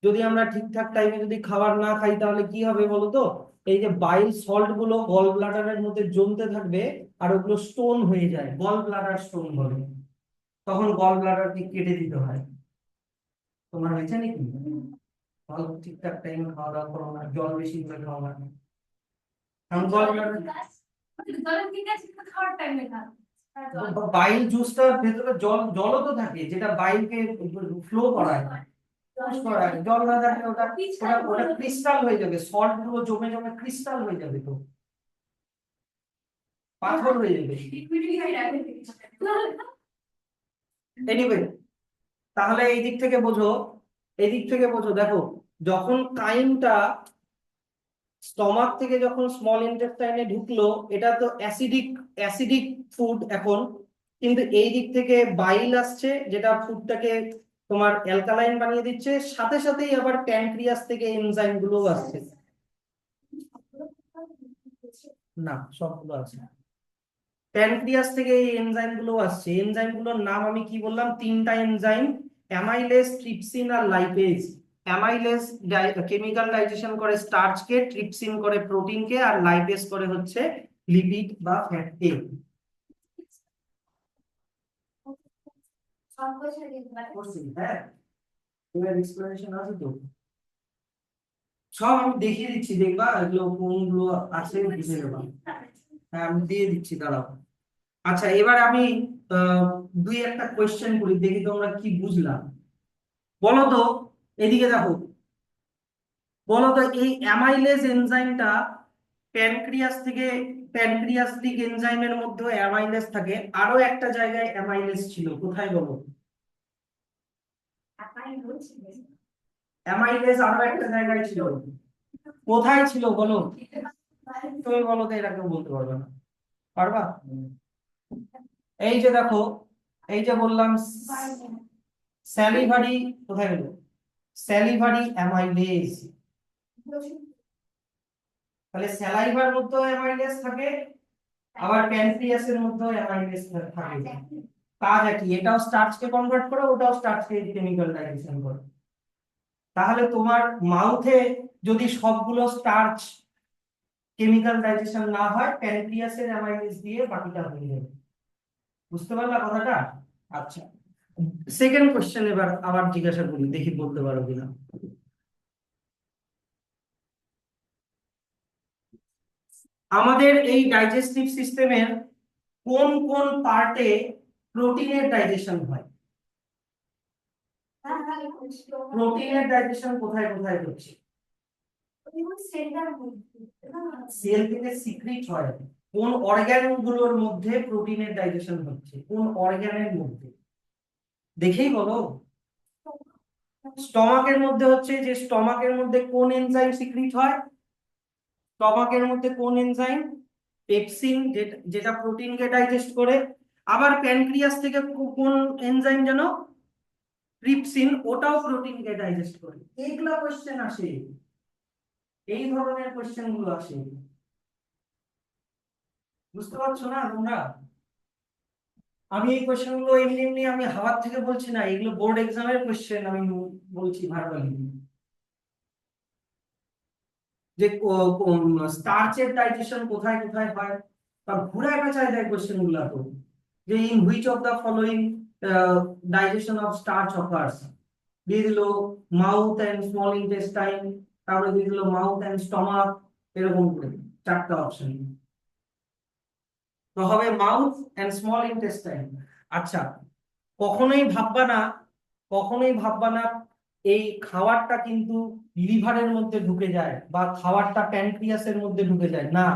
যদি খাবার না খাই তাহলে কি হবে বলতো? এই যে বাইল সল্ট গুলো গল ব্লাডারের মধ্যে জমতে থাকবে, আর ওগুলো স্টোন হয়ে যায়, গল ব্লাডার স্টোন বলে। তখন গল ব্লাডারকে কেটে দিতে হয়। তোমার হয়েছে নাকি? ভালো ঠিকঠাক টাইমে খাওয়া দাওয়া করো না, জল বেশি করে খাও না, কারণ গল ব্লাডার বাইল জুসটার ভেতরে জলও তো থাকে, যেটা বাইলকে ফ্লো করায়, জল না থাকলে ওটা ওটা ওটা ক্রিস্টাল হয়ে যাবে, সল্ট গুলো জমে জমে ক্রিস্টাল হয়ে যাবে, তো পাথর হয়ে যাবে। এনিওয়ে, তাহলে এই দিক থেকে বোঝো, দেখো, যখন কাইমটা স্টমাক থেকে যখন স্মল ইন্টেস্টাইনে ঢুকলো, এটা তো অ্যাসিডিক ফুড এখন, কিন্তু এই দিক থেকে বাইল আসছে, যেটা ফুডটাকে তোমার অ্যালকালাইন বানিয়ে দিচ্ছে, সাথে সাথেই আবার প্যানক্রিয়াস থেকে এনজাইম গুলো আসছে। না, সবগুলো আছে। প্যানক্রিয়াস থেকে এই এনজাইম গুলো আসছে, এনজাইম গুলোর নাম আমি কি বললাম? 3টা এনজাইম, অ্যামাইলেজ, ট্রিপসিন আর লাইপেজ। অ্যামাইলেজ কেমিক্যাল ডাইজেশন করে স্টার্চকে, ট্রিপসিন করে প্রোটিনকে, আর লাইপেজ করে হচ্ছে লিপিড বা ফ্যাটকে। হ্যাঁ, তোমার এক্সপ্লেনেশন আছে তো? সব আমি দেখিয়ে দিচ্ছি, দেখবা এগুলো কোনগুলো আছে বুঝে নেবা। হ্যাঁ, আমি দিয়ে দিচ্ছি, দাঁড়াও। আচ্ছা, এবার আমি আহ, দুই একটা কোয়েশ্চেন করি, দেখি তোমরা কি বুঝলাম। বলো তো, এদিকে দেখো, বলো তো এই অ্যামাইলেজ এনজাইমটা প্যানক্রিয়াস্টিক এনজাইমের মধ্যে অ্যামাইলেজ থাকে, আরো একটা জায়গায় অ্যামাইলেজ ছিল, কোথায় বলো? অ্যামাইলেজ আরো একটা জায়গায় ছিল, কোথায় ছিল বলো? তুমি বলো তো, এটা কেউ বলতে পারবে না, পারবা? এই যে দেখো, এই যে বললাম স্যালিভারি, কোথায় গেল? Salivary amylase. তাহলে স্যালাইভার মধ্যেও অ্যামাইলেজ থাকে, আবার প্যানক্রিয়াসের মধ্যেও অ্যামাইলেজ থাকে। কাজ একই, এটাও স্টার্চকে কনভার্ট করে, ওটাও স্টার্চকে কেমিক্যাল ডাইজেশন করে। তাহলে তোমার মাউথে যদি সবগুলো স্টার্চ কেমিক্যাল ডাইজেশন না হয়, প্যানক্রিয়াসের অ্যামাইলেজ দিয়ে বাকিটা হয়ে যাবে। বুঝতে পারলা কথাটা? আচ্ছা, সেকেন্ড কোশ্চেন এবার আবার জিজ্ঞাসা করি, দেখি বলতে পারো কিনা। আমাদের এই ডাইজেস্টিভ সিস্টেমের কোন কোন পার্টে প্রোটিনের ডাইজেশন হয়? প্রোটিনের ডাইজেশন কোথায় কোথায় হচ্ছে? সেল থেকে সিক্রিট হয়। কোন অর্গান গুলোর মধ্যে প্রোটিনের ডাইজেশন হচ্ছে? কোন অর্গানের মধ্যে দেখেই বলো। স্টমাকের মধ্যে হচ্ছে, যে স্টমাকের মধ্যে কোন এনজাইম সিক্রিট হয়? স্টমাকের মধ্যে কোন এনজাইম? পেপসিন, যেটা প্রোটিনকে ডাইজেস্ট করে। আবার প্যানক্রিয়াস থেকে কোন এনজাইম যেন? ট্রিপসিন, ওটাও প্রোটিনকে ডাইজেস্ট করে। এইগুলা কোশ্চেন আসে, এই ধরনের কোশ্চেন গুলো আসে। বুঝতে পারছো না তোমরা? আমি এই কোশ্চেন গুলো এমনি এমনি আমি হাওয়ার থেকে বলছি না, এগুলো বোর্ড এক্সামের কোশ্চেন আমি বলছি ভার্বালি। যে স্টার্চের ডাইজেশন কোথায় কোথায় হয়, বা ঘুরায় পেঁচায় দেয় কোশ্চেন গুলা তো। যে in which of the following digestion of starch occurs, দিয়ে দিল মাউথ এন্ড স্মল ইন্টেস্টাইন, তারপরে দিয়ে দিল মাউথ এন্ড স্টমাক, এরকম করে চারটা অপশন। তো হবে মাউথ এন্ড স্মল ইন্টেস্টাইন। আচ্ছা, কখনোই ভাববা না, কখনোই ভাববা না এই খাবারটা কিন্তু লিভারের মধ্যে ঢুকে যায় বা খাবারটা প্যানক্রিয়াসের মধ্যে ঢুকে যায় না।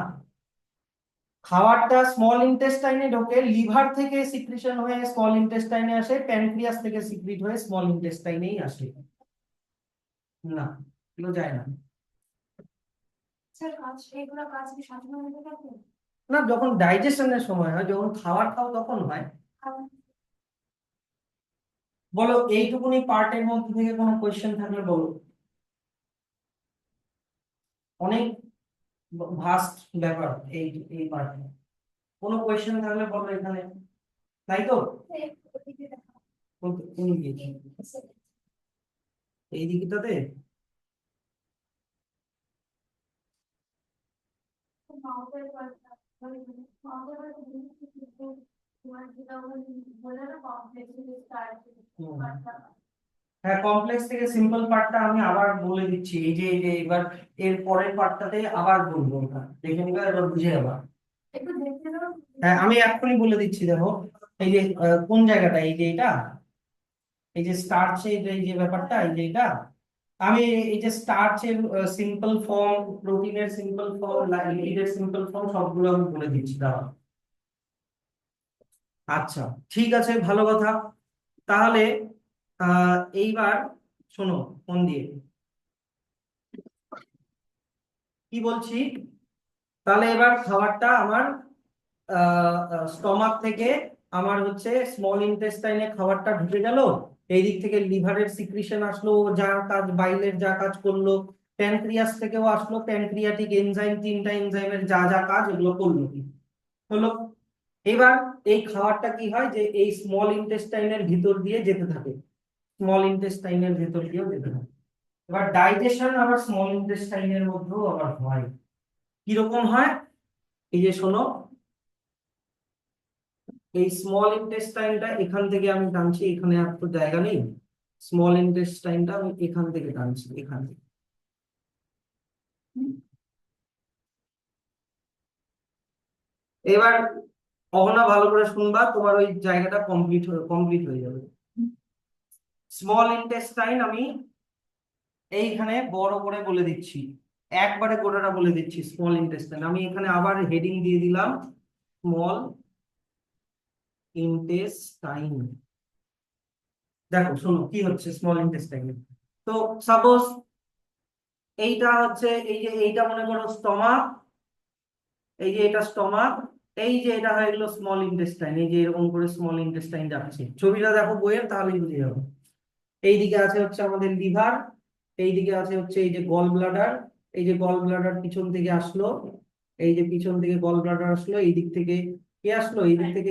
খাবারটা স্মল ইন্টেস্টাইনে ঢোকে, লিভার থেকে সিক্রিশন হয়ে স্মল ইন্টেস্টাইনে আসে, প্যানক্রিয়াস থেকে সিক্রিট হয়ে স্মল ইন্টেস্টাইনেই আসে। না, এগুলো যায় না। না, যখন ডাইজেশনের সময় হয়, যখন খাবার খাও তখন হয়। বলো, এইটুকুনি পার্টের মধ্যে থেকে কোনো কোয়েশ্চেন থাকলে বলো। অনেক ভাস্ট ব্যাপার এই এই পার্টে। কোনো কোয়েশ্চেন থাকলে বলো এখানে, তাই তো? কোন দিকে? এই দিকটাতে? হুম। হ্যাঁ, কমপ্লেক্স থেকে সিম্পল পার্টটা আমি আবার বলে দিচ্ছি, এই যে এবার এর পরের পার্টটাতে আবার বলবো, ওটা দেখে নিবা, এবার বুঝে যাবা। হ্যাঁ, আমি এক্ষুনি বলে দিচ্ছি, দেখো। এই যে কোন জায়গাটা, এই যে এটা, এই যে স্টার্চের এই যে ব্যাপারটা, এই যে এটা, আমি এই যে স্টার্চের সিম্পল ফর্ম, প্রোটিনের সিম্পল ফর্ম, লিপিডের সিম্পল ফর্ম, সবগুলো আমি বলে দিচ্ছি, দাঁড়াও। আচ্ছা, ঠিক আছে, ভালো কথা। তাহলে এইবার শোনো ফোন দিয়ে কি বলছি। তাহলে এবার খাবারটা আমার স্টমাক থেকে আমার হচ্ছে স্মল ইন্টেস্টাইনে খাবারটা ঢুকে গেল, এই দিক থেকে লিভারের সিক্রিশন আসলো, যা কাজ বাইলের যা কাজ করলো, প্যানক্রিয়াস থেকেও আসলো, প্যানক্রিয়াটিক এনজাইম, তিনটা এনজাইমের যা যা কাজ এগুলো করলো, হলো। এবার এই খাবারটা কি হয়, যে এই স্মল ইন্টেস্টাইনের ভিতর দিয়ে যেতে থাকে, স্মল ইন্টেস্টাইনের ভিতর দিয়েও যেতে থাকে। এবার ডাইজেশন আবার স্মল ইন্টেস্টাইনের মধ্যেও আবার হয়। কিরকম হয়? এই যে শোনো, এই স্মল ইন্টেস্টাইনটা এখান থেকে আমি টানছি, এখানে আর তো জায়গা নেই, স্মল ইন্টেস্টাইনটা আমি এখান থেকে টানছি, এখান থেকে। এবার অহনা ভালো করে শুনবা, তোমার ওই জায়গাটা কমপ্লিট হয়ে যাবে। স্মল ইন্টেস্টাইন আমি এইখানে বড় করে বলে দিচ্ছি, একবারে গোটাটা বলে দিচ্ছি। স্মল ইন্টেস্টাইন আমি এখানে আবার হেডিং দিয়ে দিলাম, স্মল ইন্টেস্টাইন। দেখো শোনো কি হচ্ছে স্মল ইন্টেস্টাইনে। তো সাপোজ এইটা হচ্ছে, এই যে এইটা মনে করো স্টমাক, এই যে এটা স্টমাক, এই যে এটা হয়ে গেলো স্মল ইন্টেস্টাইন, এই যে এরকম করে স্মল ইন্টেস্টাইন যাচ্ছে, ছবিটা দেখো বইয়ের, তাহলেই বুঝে যাবে। এইদিকে আছে হচ্ছে আমাদের লিভার, এইদিকে আছে হচ্ছে এই যে গল ব্লাডার, এই যে গল ব্লাডার পিছন থেকে আসলো, এই যে পিছন থেকে গল ব্লাডার আসলো, এই দিক থেকে কে আসলো, এই দিক থেকে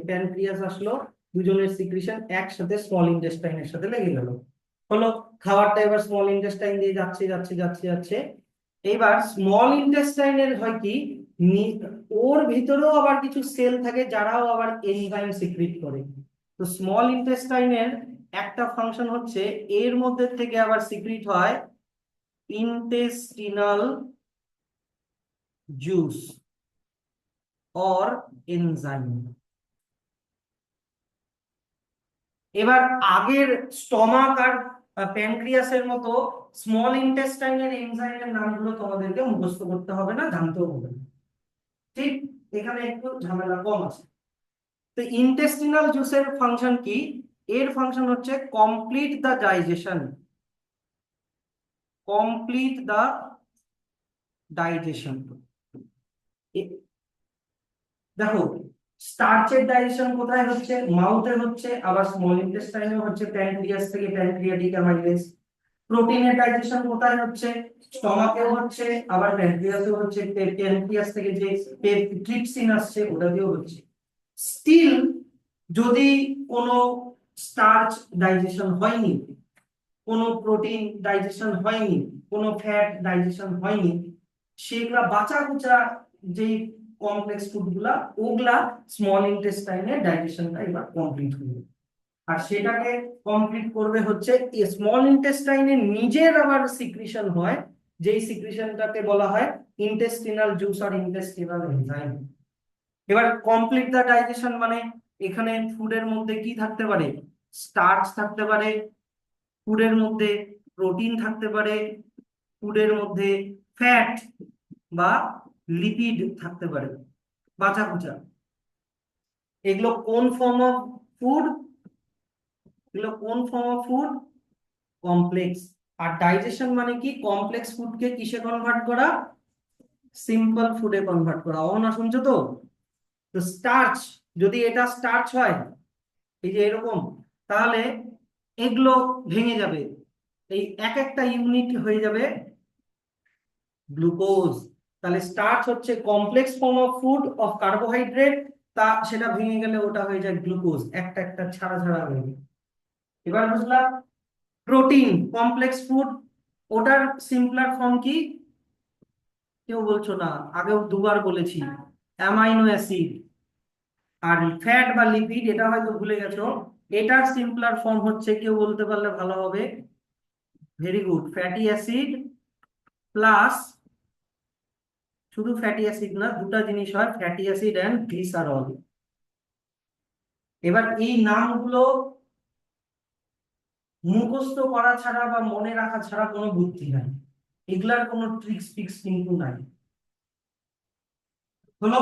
প্যানক্রিয়াস আসলো, দুজনের সিক্রিশন একসাথে স্মল ইন্টেস্টাইনের সাথে লেগে গেল। হলো, খাবারটা এবার স্মল ইন্টেস্টাইন দিয়ে যাচ্ছে যাচ্ছে যাচ্ছে যাচ্ছে। এইবার স্মল ইন্টেস্টাইনের হয় কি, ওর ভিতরেও আবার কিছু সেল থাকে যারাও আবার এনজাইম সিক্রিট করে। তো স্মল ইন্টেস্টাইনের একটা ফাংশন হচ্ছে এর মধ্যে থেকে আবার সিক্রিট হয় ইন্টেস্টিনাল জুস অর এনজাইম। এবার আগের স্টমাক আর প্যানক্রিয়াসের মতো স্মল ইন্টেস্টাইনের এনজাইমের নামগুলো তোমাদেরকে মুখস্থ করতে হবে না, জানতেও হবে না, ঠিক? এখানে একটু ঝামেলা কম আছে। তো ইন্টেস্টিনাল জুসের ফাংশন কি? এর ফাংশন হচ্ছে complete the digestion, complete the digestion. দেখো, স্টার্চের ডাইজেশন কোথায় হচ্ছে? মাউথে হচ্ছে, আবার স্মল ইন্টেস্টাইনে হচ্ছে, প্যানক্রিয়াস থেকে প্যানক্রিয়াটিক অ্যামাইলেজ। প্রোটিনের ডাইজেশন কোথায় হচ্ছে? স্টমাকেও হচ্ছে, আবার প্যানক্রিয়াসেও হচ্ছে, প্যানক্রিয়াস থেকে যে ট্রিপসিন আসছে ওটাতেও হচ্ছে। স্টিল যদি কোনো স্টার্চ ডাইজেশন হয়নি, কোনো প্রোটিন ডাইজেশন হয়নি, কোনো ফ্যাট ডাইজেশন হয়নি, সেগুলা বাঁচা কুচা যে কমপ্লেক্স ফুড গুলা, ওগুলা স্মল ইন্টেস্টাইনে ডাইজেশনটা এবার কমপ্লিট হবে। আর সেটাকে কমপ্লিট করবে হচ্ছে স্মল ইন্টেস্টাইনে নিজের আবার সিক্রিশন হয়, যেই সিক্রিশনটাকে বলা হয় ইন্টেস্টিনাল জুস আর ইন্টেস্টিনাল এনজাইম। এবার কমপ্লিট দা ডাইজেশন মানে এখানে ফুডের মধ্যে কি থাকতে পারে? স্টার্চ থাকতে পারে, ফুডের মধ্যে প্রোটিন থাকতে পারে, ফুডের মধ্যে ফ্যাট বা লিপিড থাকতে পারে, বাঁচা কুচা। এগুলো কোন ফর্ম অফ ফুড? এগুলো কোন ফর্ম অফ ফুড? কমপ্লেক্স। আর ডাইজেশন মানে কি? কমপ্লেক্স ফুডকে কিসে কনভার্ট করা? সিম্পল ফুডে কনভার্ট করা। না শুনছো তো? তো স্টার্চ, যদি এটা স্টার্চ হয় এই যে এরকম, তাহলে এগুলো ভেঙে যাবে, এই এক একটা ইউনিট হয়ে যাবে গ্লুকোজ। তাহলে স্টার্চ হচ্ছে complex form of food of carbohydrate, তা সেটা ভেঙে গেলে ওটা হয়ে যায় গ্লুকোজ, একটা একটা ছাড়া ছাড়া হয়ে যায়। এবার বুঝলাম। প্রোটিন কমপ্লেক্স ফুড, ওটার সিম্পলার ফর্ম কি? কেউ বলছো না, আগেও দুবার বলেছি, অ্যামাইনো অ্যাসিড। আর ফ্যাট বা লিপিড এটা হয়তো ভুলে গেছো, এটার সিম্পলার ফর্ম হচ্ছে, কেউ বলতে পারলে ভালো হবে। Very good, fatty acid plus, শুধু ফ্যাটি অ্যাসিড না, দুটা জিনিস হয়, ফ্যাটি অ্যাসিড এন্ড গ্লিসারল। এবার এই নামগুলো মুখস্থ করা ছাড়া বা মনে রাখা ছাড়া কোনো বুদ্ধি নাই, এগুলার কোনো ট্রিক্স ফিক্স কিন্তু নাই। হলো?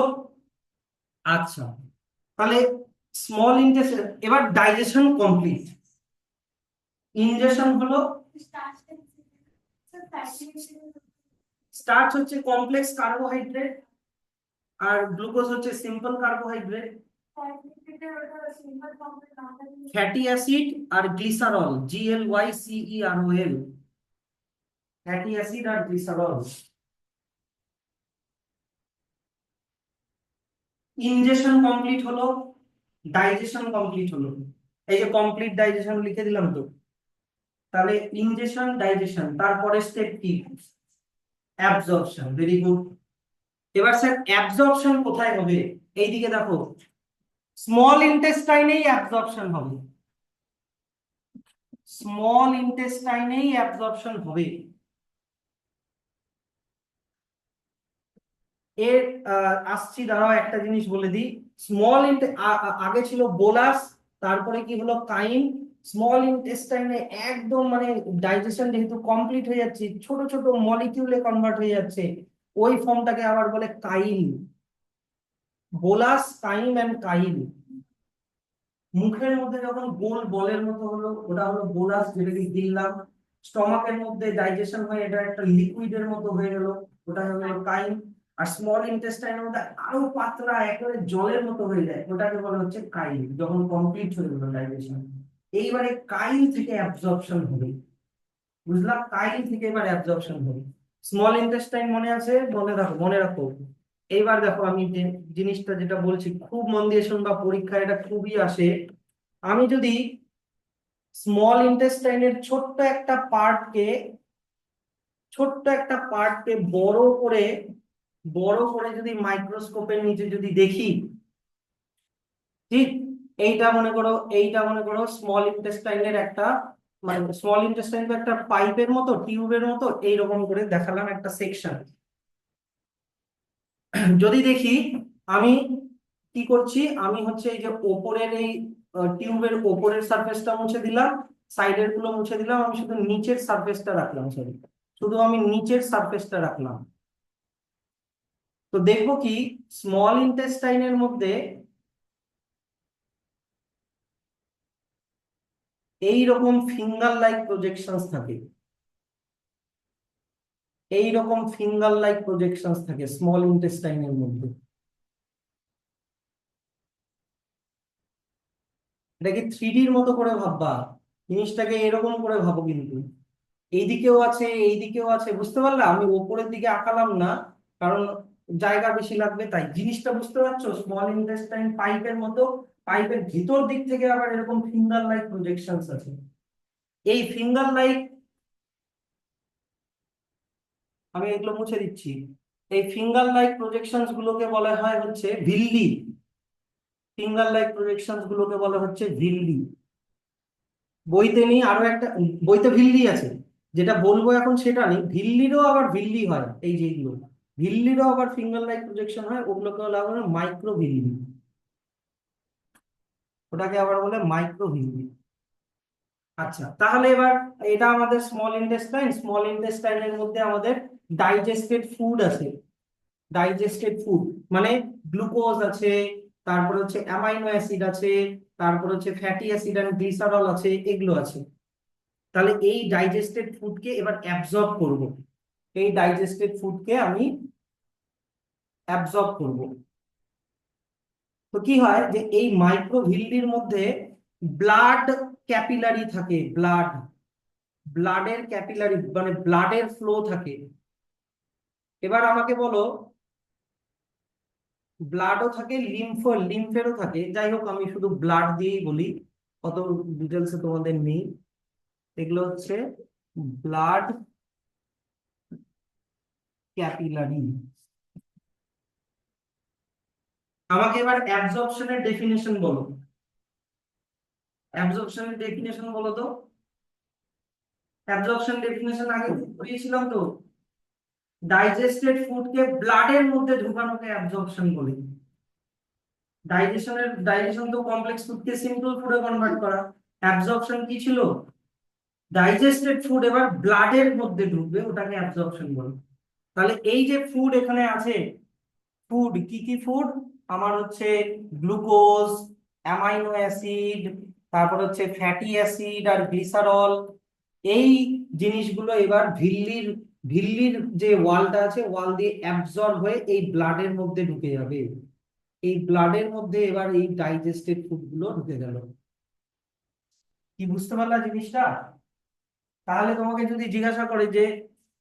আচ্ছা, তাহলে স্মল ইন্টেস্টাইন, এবার ডাইজেশন কমপ্লিট। ইনজেকশন হলো, স্টার্চ হচ্ছে কমপ্লেক্স কার্বোহাইড্রেট আর গ্লুকোজ হচ্ছে সিম্পল কার্বোহাইড্রেট। ফ্যাটি অ্যাসিড আর গ্লিসারল, GLYCEROL, ফ্যাটি অ্যাসিড আর গ্লিসারল। ইনজেকশন কমপ্লিট হলো, ডাইজেশন কমপ্লিট হলো। এই যে কমপ্লিট ডাইজেশন লিখে দিলাম তো। তাহলে ইনজেকশন, ডাইজেশন, তারপরে স্টেপ কি? অ্যাবজর্পশন। Very good. এবার স্যার অ্যাবজর্পশন কোথায় হবে? এইদিকে দেখো, স্মল ইন্টেস্টাইনেই অ্যাবজর্পশন হবে, স্মল ইন্টেস্টাইনেই অ্যাবজর্পশন হবে। এর আসছি, দাঁড়াও একটা জিনিস বলে দিই। স্মল আগে ছিল বোলাস, তারপরে কি হলো কাইম। স্মল ইন্টেস্টাইনে একদম মানে ডাইজেশন যেহেতু কমপ্লিট হয়ে যাচ্ছে, ছোট ছোট মলিকিউলে কনভার্ট হয়ে যাচ্ছে, ওই ফর্মটাকে আবার বলে কাইল। বোলাস, কাইম এন্ড কাইল। মুখের মধ্যে যখন গোল বলের মতো হলো, ওটা হলো বোলাস, যেটাকে গিললাম। স্টমাকের মধ্যে ডাইজেশন হয়ে এটা একটা লিকুইডের মতো হয়ে গেল, ওটা হলো কাইম। আর স্মল ইন্টেস্টাইনের মধ্যে আরো পাতলা একেবারে জলের মতো হয়ে যায়, ওটাকে বলা হচ্ছে কাইল, যখন কমপ্লিট হয়ে গেল ডাইজেশন। এইবারে কাইল থেকে অ্যাবজর্পশন হবে, বুঝলাম? কাইল থেকে এবার অ্যাবজর্পশন হবে। স্মল ইন্টেস্টাইন মনে আছে? মনে রাখো, মনে রাখো। এইবার দেখো আমি যে জিনিসটা যেটা বলছি খুব মন দিয়ে শুনবা, পরীক্ষায় এটা খুবই আসে। আমি যদি স্মল ইন্টেস্টাইনের ছোট্ট একটা পার্টকে বড় করে যদি মাইক্রোস্কোপের নিচে যদি দেখি, ঠিক এইটা মনে করো স্মল ইন্টেস্টাইনের একটা, মানে স্মল ইন্টেস্টাইন তো একটা পাইপের মতো, টিউবের মতো, এইরকম করে দেখালাম একটা সেকশন। যদি দেখি আমি কি করছি, আমি হচ্ছে এই যে ওপরের এই টিউবের ওপরের সারফেসটা মুছে দিলাম, সাইডের গুলো মুছে দিলাম, আমি শুধু নিচের সারফেসটা রাখলাম, সরি, শুধু আমি নিচের সারফেসটা রাখলাম। তো দেখবো কি, স্মল ইন্টেস্টাইনের মধ্যে এইরকম ফিঙ্গার লাইক প্রজেকশনস থাকে, এইরকম ফিঙ্গার লাইক প্রজেকশনস থাকে স্মল ইন্টেস্টাইনের মধ্যে। এটাকে থ্রিডির মতো করে ভাববা, জিনিসটাকে এরকম করে ভাবো কিন্তু, এইদিকেও আছে এইদিকেও আছে, বুঝতে পারলে? আমি ওপরের দিকে আঁকালাম না, কারণ জায়গা বেশি লাগবে, তাই জিনিসটা বুঝতে পারছো? স্মল ইন্টেস্টাইন পাইপের মতো, পাইপের ভিতর দিক থেকে আবার এরকম ফিঙ্গার লাইক প্রজেকশনস আছে। এই ফিঙ্গার লাইক, আমি এগুলো মুছে দিচ্ছি, এই ফিঙ্গার লাইক প্রজেকশনস গুলোকে বলা হয় হচ্ছে ভিল্লি। ফিঙ্গার লাইক প্রজেকশনস গুলোকে বলা হচ্ছে ভিল্লি। বইতে নেই, আরো একটা বইতে ভিল্লি আছে, যেটা বলবো এখন সেটা নেই। ভিল্লিরও আবার ভিল্লি হয়, এই যে এইগুলো, ভিল্লিরও আবার ফিঙ্গার লাইক প্রজেকশন হয়, ওগুলোকে বলা হয় মাইক্রো ভিল্লি। ওটাকে আবার বলে মাইক্রো ভিল্লি। আচ্ছা, তাহলে এবার এটা আমাদের স্মল ইন্টেস্টাইনের মধ্যে আমাদের ডাইজেস্টেড ফুড আছে। ডাইজেস্টেড ফুড মানে গ্লুকোজ আছে, তারপর হচ্ছে অ্যামাইনো অ্যাসিড আছে, তারপর হচ্ছে ফ্যাটি অ্যাসিড এন্ড গ্লিসারল আছে, এগুলো আছে। তাহলে এই ডাইজেস্টেড ফুডকে এবার অ্যাবজর্ব করব, এই ডাইজেস্টেড ফুডকে আমি অ্যাবজর্ব করব। তো কি হয় যে এই মাইক্রোভিল্লির মধ্যে ব্লাড ক্যাপিলারি থাকে, ব্লাডের ক্যাপিলারি মানে ব্লাডের ফ্লো থাকে। এবার আমাকে বলো, ব্লাডও থাকে, লিম্ফেরও থাকে, যাই হোক আমি শুধু ব্লাড দিয়েই বলি, অত ডিটেলসে তোমাদের নেই। এগুলো হচ্ছে ব্লাড ক্যাপিলারি। আমাকে এবার অ্যাবজর্পশনের ডেফিনেশন বলো, অ্যাবজর্পশনের ডেফিনেশন বলো তো। অ্যাবজর্পশন ডেফিনেশন আগে পড়িয়েছিলাম তো, ডাইজেস্টেড ফুডকে ব্লাডের মধ্যে ঢুকানোকে অ্যাবজর্পশন বলে। ডাইজেশন তো কমপ্লেক্স ফুডকে সিম্পল ফুডে কনভার্ট করা, অ্যাবজর্পশন কি ছিল? ডাইজেস্টেড ফুড এবার ব্লাডের মধ্যে ঢুকবে, ওটাকে অ্যাবজর্পশন বলে। তাহলে এই যে ফুড এখানে আছে, ফুড কি কি ফুড, আমার হচ্ছে গ্লুকোজ, অ্যামাইনো অ্যাসিড, তারপর হচ্ছে ফ্যাটি অ্যাসিড আর গ্লিসারল, এই জিনিসগুলো এবার ভিল্লির যে ওয়ালটা আছে, ওয়াল দিয়ে অ্যাবজর্ব হয়ে এই ব্লাডের মধ্যে ঢুকে যাবে। এই ব্লাডের মধ্যে এবার এই ডাইজেস্টেড ফুড গুলো ঢুকে গেল। কি বুঝতে পারলা জিনিসটা? তাহলে তোমাকে যদি জিজ্ঞাসা করে যে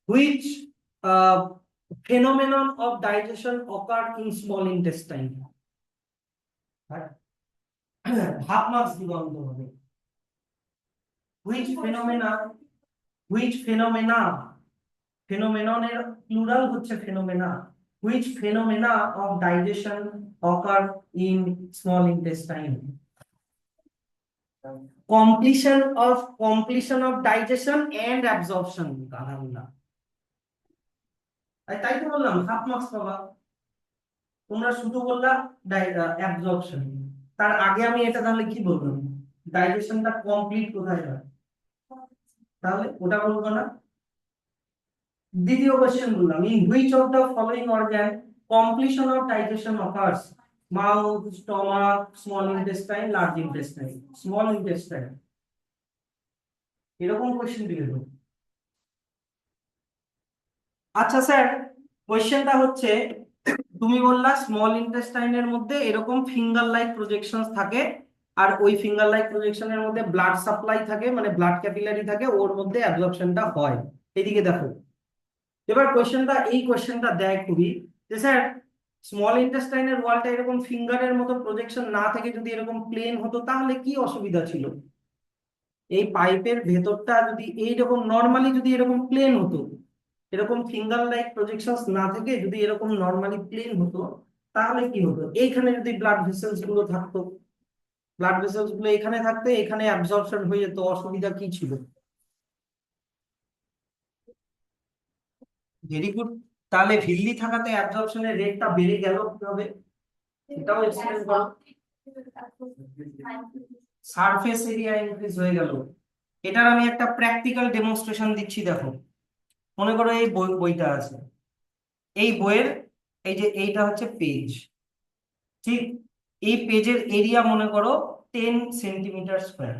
which phenomenon of digestion occur in small intestine, half marks দিবা হবে। হুইচ ফেনোমেনা, হুইচ ফেনোমেনা, ফেনোমেননের প্লুরাল হচ্ছে phenomena, which phenomena of digestion occur in small intestine? Completion of digestion and absorption, গাধাগুলা। তাই তো বললাম হাফ মার্কস পাবা। তোমরা শুধু বললা অ্যাবজর্পশন, তার আগে আমি এটা তাহলে কি বললাম, ডাইজেশনটা কমপ্লিট কোথায় হয়, তাহলে ওটা বলবো না। দ্বিতীয় কোশ্চেন বললাম, in which of the following organ completion of digestion occurs? Mouth, stomach, small intestine, large intestine. Small intestine, এরকম কোশ্চেন দিলে তো। আচ্ছা স্যার, কোশ্চেনটা হচ্ছে, তুমি বললা স্মল ইন্টেস্টাইনের মধ্যে এরকম ফিঙ্গার লাইক প্রজেকশন থাকে, আর ওই ফিঙ্গার লাইক প্রজেকশনের মধ্যে ব্লাড সাপ্লাই থাকে, মানে ব্লাড ক্যাপিলারি থাকে, ওর মধ্যে অ্যাবজর্পশনটা হয়। এদিকে দেখো, এবার এই কোয়েশ্চেনটা দেয় খুবই, যে স্যার স্মল ইন্টেস্টাইনের ওয়ালটা এরকম ফিঙ্গারের মতো প্রজেকশন না থেকে যদি এরকম প্লেন হতো তাহলে কি অসুবিধা ছিল? এই পাইপের ভেতরটা যদি এইরকম নর্মালি যদি এরকম প্লেন হতো, এরকম ফিঙ্গার লাইক প্রজেকশনস না থেকে যদি এরকম নর্মালি প্লেন হতো, তাহলে কি হতো? এইখানে যদি ব্লাড ভেসেলস গুলো থাকতো, ব্লাড ভেসেলস গুলো এখানে থাকতে এখানে অ্যাবজর্পশন হয়ে যেত, অসুবিধা কি ছিল? Very good. তাহলে ভিল্লি থাকাতে অ্যাবজর্পশনের রেটটা বেড়ে গেল কিভাবে? এটাও এক্সপ্লেন করো। সারফেস এরিয়া ইনক্রিজ হয়ে গেল। এটার আমি একটা প্র্যাকটিক্যাল ডেমনস্ট্রেশন দিচ্ছি, দেখো। মনে করো এই বইটা আছে, এই বইয়ের এই যে এইটা হচ্ছে পেজ, ঠিক? এই পেজের এরিয়া মনে করো 10 সেন্টিমিটার স্কোয়ার।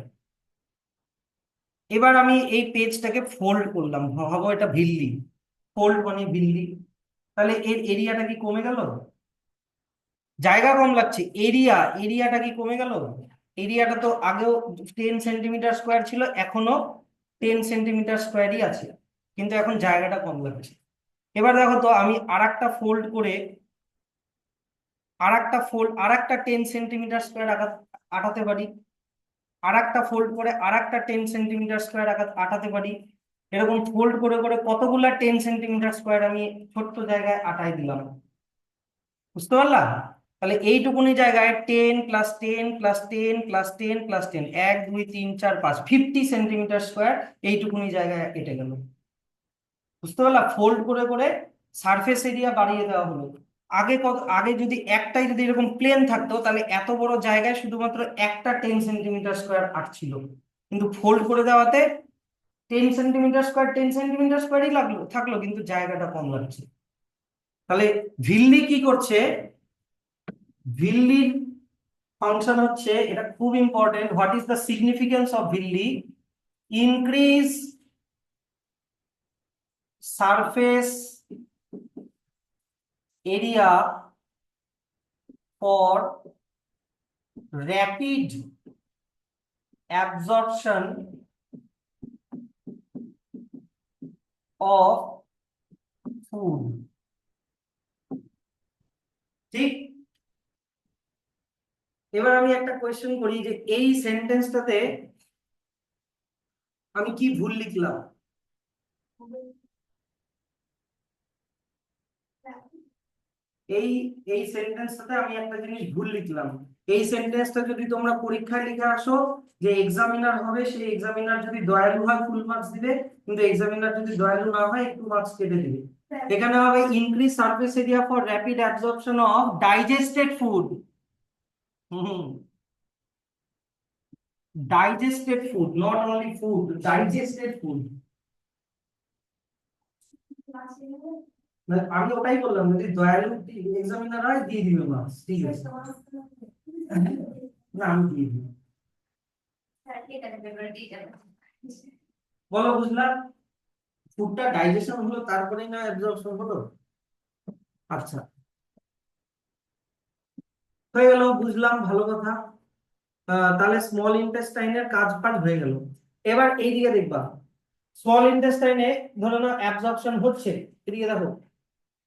এবার আমি এই পেজটাকে ফোল্ড করলাম, ভাবো এটা ভিল্লি, ফোল্ড মানে ভিল্লি। তাহলে এর এরিয়াটা কি কমে গেল? জায়গা কম লাগছে, এরিয়াটা কি কমে গেল? এরিয়াটা তো আগেও 10 সেন্টিমিটার স্কোয়ার ছিল, এখনো 10 সেন্টিমিটার স্কোয়ারই আছে, কিন্তু এখন জায়গাটা কম লাগছে। এবার দেখো তো, আমি আরেকটা ফোল্ড করে আরেকটা 10 সেন্টিমিটার স্কোয়ার আটাতে পারি, আরেকটা ফোল্ড করে আরেকটা 10 সেন্টিমিটার স্কোয়ার আটাতে পারি। এরকম ফোল্ড করে করে কতগুলা 10 সেন্টিমিটার স্কোয়ার আমি ছোট্ট জায়গায় আটাই দিলাম, বুঝতে পারলাম? তাহলে এইটুকুনি জায়গায় 10 plus 10 plus 10 plus 10 plus 10, 1 2 3 4 5, 50 centimetre square এইটুকুনি জায়গায় কেটে গেল, বুঝতে পারলাম? ফোল্ড করে করে সারফেস এরিয়া বাড়িয়ে দেওয়া হলো। আগে যদি একটাই যদি এরকম প্লেন থাকতো, তাহলে এত বড় জায়গায় শুধুমাত্র একটা 10 সেন্টিমিটার স্কোয়ার আটছিল, কিন্তু ফোল্ড করে দেওয়াতে 10 সেন্টিমিটার স্কোয়ারই থাকলো, কিন্তু জায়গাটা কম লাগছে। তাহলে ভিল্লি কি করছে? ভিল্লির ফাংশন হচ্ছে, এটা খুব important, what is the significance of villi? Increase surface area for rapid absorption of food, ঠিক? এবার আমি একটা কোয়েশ্চেন করি, যে এই সেন্টেন্সটাতে আমি কি ভুল লিখলাম? এই এই সেন্টেন্সটাতে আমি একটা জিনিস ভুল লিখলাম। এই সেন্টেন্সটা যদি তোমরা পরীক্ষায় লিখে আসো, যে এক্সামিনার হবে সেই এক্সামিনার যদি দয়ালু হয় ফুল মার্কস দিবে, কিন্তু এক্সামিনার যদি দয়ালু না হয় একটু মার্কস কেটে দিবে। এখানে হবে increase surface area for rapid absorption of digested food. Hmm, digested food, not only food, digested food. আমি ওটাই বললাম, যদি দয়ালু এক্সামিনার হয় দিয়ে দিবে মার্কস, ঠিক আছে? না, আমি দিয়ে দিই। বলো, বুঝলাম? ফুডটা ডাইজেশন হলো তারপরেই না অ্যাবজর্পশন হলো। আচ্ছা, হয়ে গেল, বুঝলাম, ভালো কথা। তাহলে স্মল ইন্টেস্টাইনের কাজ কাজ হয়ে গেল। এবার এইদিকে দেখবা, স্মল ইন্টেস্টাইনে ধরো না অ্যাবজর্পশন হচ্ছে, এদিকে দেখো,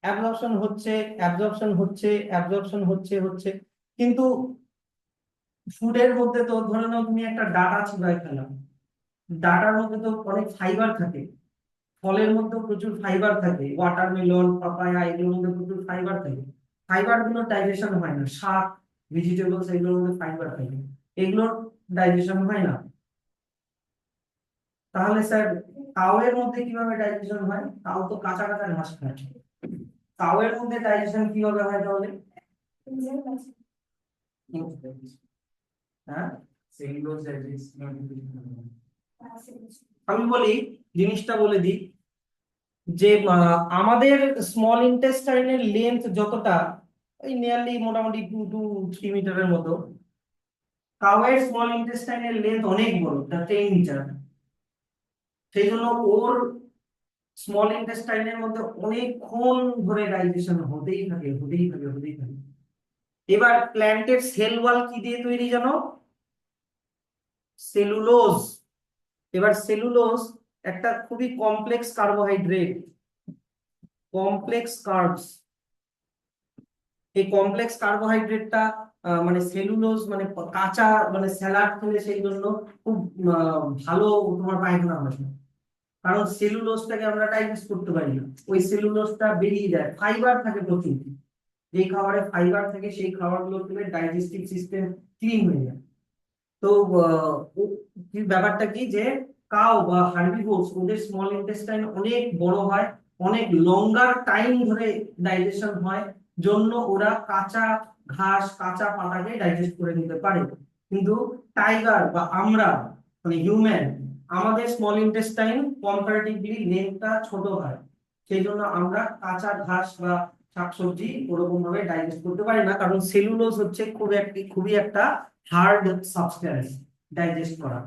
অ্যাবজর্পশন হচ্ছে, অ্যাবজর্পশন হচ্ছে, অ্যাবজর্পশন হচ্ছে, কিন্তু ফুডের মধ্যে তো ধরে নাও তুমি একটা ডাটা চিবাই খেলাম, ডাটার মধ্যে তো অনেক ফাইবার থাকে, ফলের মধ্যে প্রচুর ফাইবার থাকে, ওয়াটারমেলন, পাপায়া, এগুলোর মধ্যে প্রচুর ফাইবার থাকে। ফাইবার গুলো ডাইজেশন হয় না, শাক, ভেজিটেবলস এগুলোর মধ্যে ফাইবার থাকে, এগুলোর ডাইজেশন হয় না। তাহলে স্যার কাউয়ের মধ্যে কিভাবে ডাইজেশন হয়? কাউ তো কাঁচা কাঁচা ঘাস খায়, কাউয়ের মধ্যে ডাইজেশন কিভাবে হয় তাহলে? হ্যাঁ, আমি বলি, জিনিসটা বলে দিই, যে আমাদের স্মল ইন্টেস্টাইনের লেন্থ যতটা, এই নিয়ারলি মোটামুটি 2 to 3 মিটারের মতো, কাউয়ের স্মল ইন্টেস্টাইনের লেন্থ অনেক বড়, 10 মিটার। সেই জন্য ওর স্মল ইন্টেস্টাইনের মধ্যে অনেকক্ষণ ধরে ডাইজেশন হতেই থাকে। এবার প্ল্যান্টের সেল ওয়াল কি দিয়ে তৈরি জানো? Complex carbs. এই কমপ্লেক্স কার্বোহাইড্রেটটা মানে সেলুলোজ মানে কাঁচা মানে স্যালাড খেলে সেই জন্য খুব ভালো তোমার পায়খানা হয়, কারণ সেলুলোজটাকে আমরা ডাইজেস্ট করতে পারি না, ওই সেলুলোজটা বেরিয়ে যায়। ফাইবার থাকে প্রচুর, যেই খাবারে ফাইবার থাকে সেই খাবারগুলো খেলে ডাইজেস্টিভ সিস্টেম ক্লিন হয়ে যায়। তো ব্যাপারটা কি যে কাউ বা হার্বিভোরস ওদের স্মল ইন্টেস্টাইন অনেক বড় হয়, অনেক লঙ্গার টাইম ধরে ডাইজেশন হয়, জন্য ওরা কাঁচা ঘাস কাঁচা পাতাকে ডাইজেস্ট করে নিতে পারে। কিন্তু টাইগার বা আমরা মানে হিউম্যান, আমাদের স্মল ইন্টেস্টাইন কম্পারেটিভলি লেন্থটা ছোট হয়, সেই জন্য আমরা কাঁচা ঘাস বা শাকসবজি ওরকম ভাবে ডাইজেস্ট করতে পারি না, কারণ সেলুলোজ হচ্ছে খুবই একটা হার্ড সাবস্টেন্স ডাইজেস্ট করা।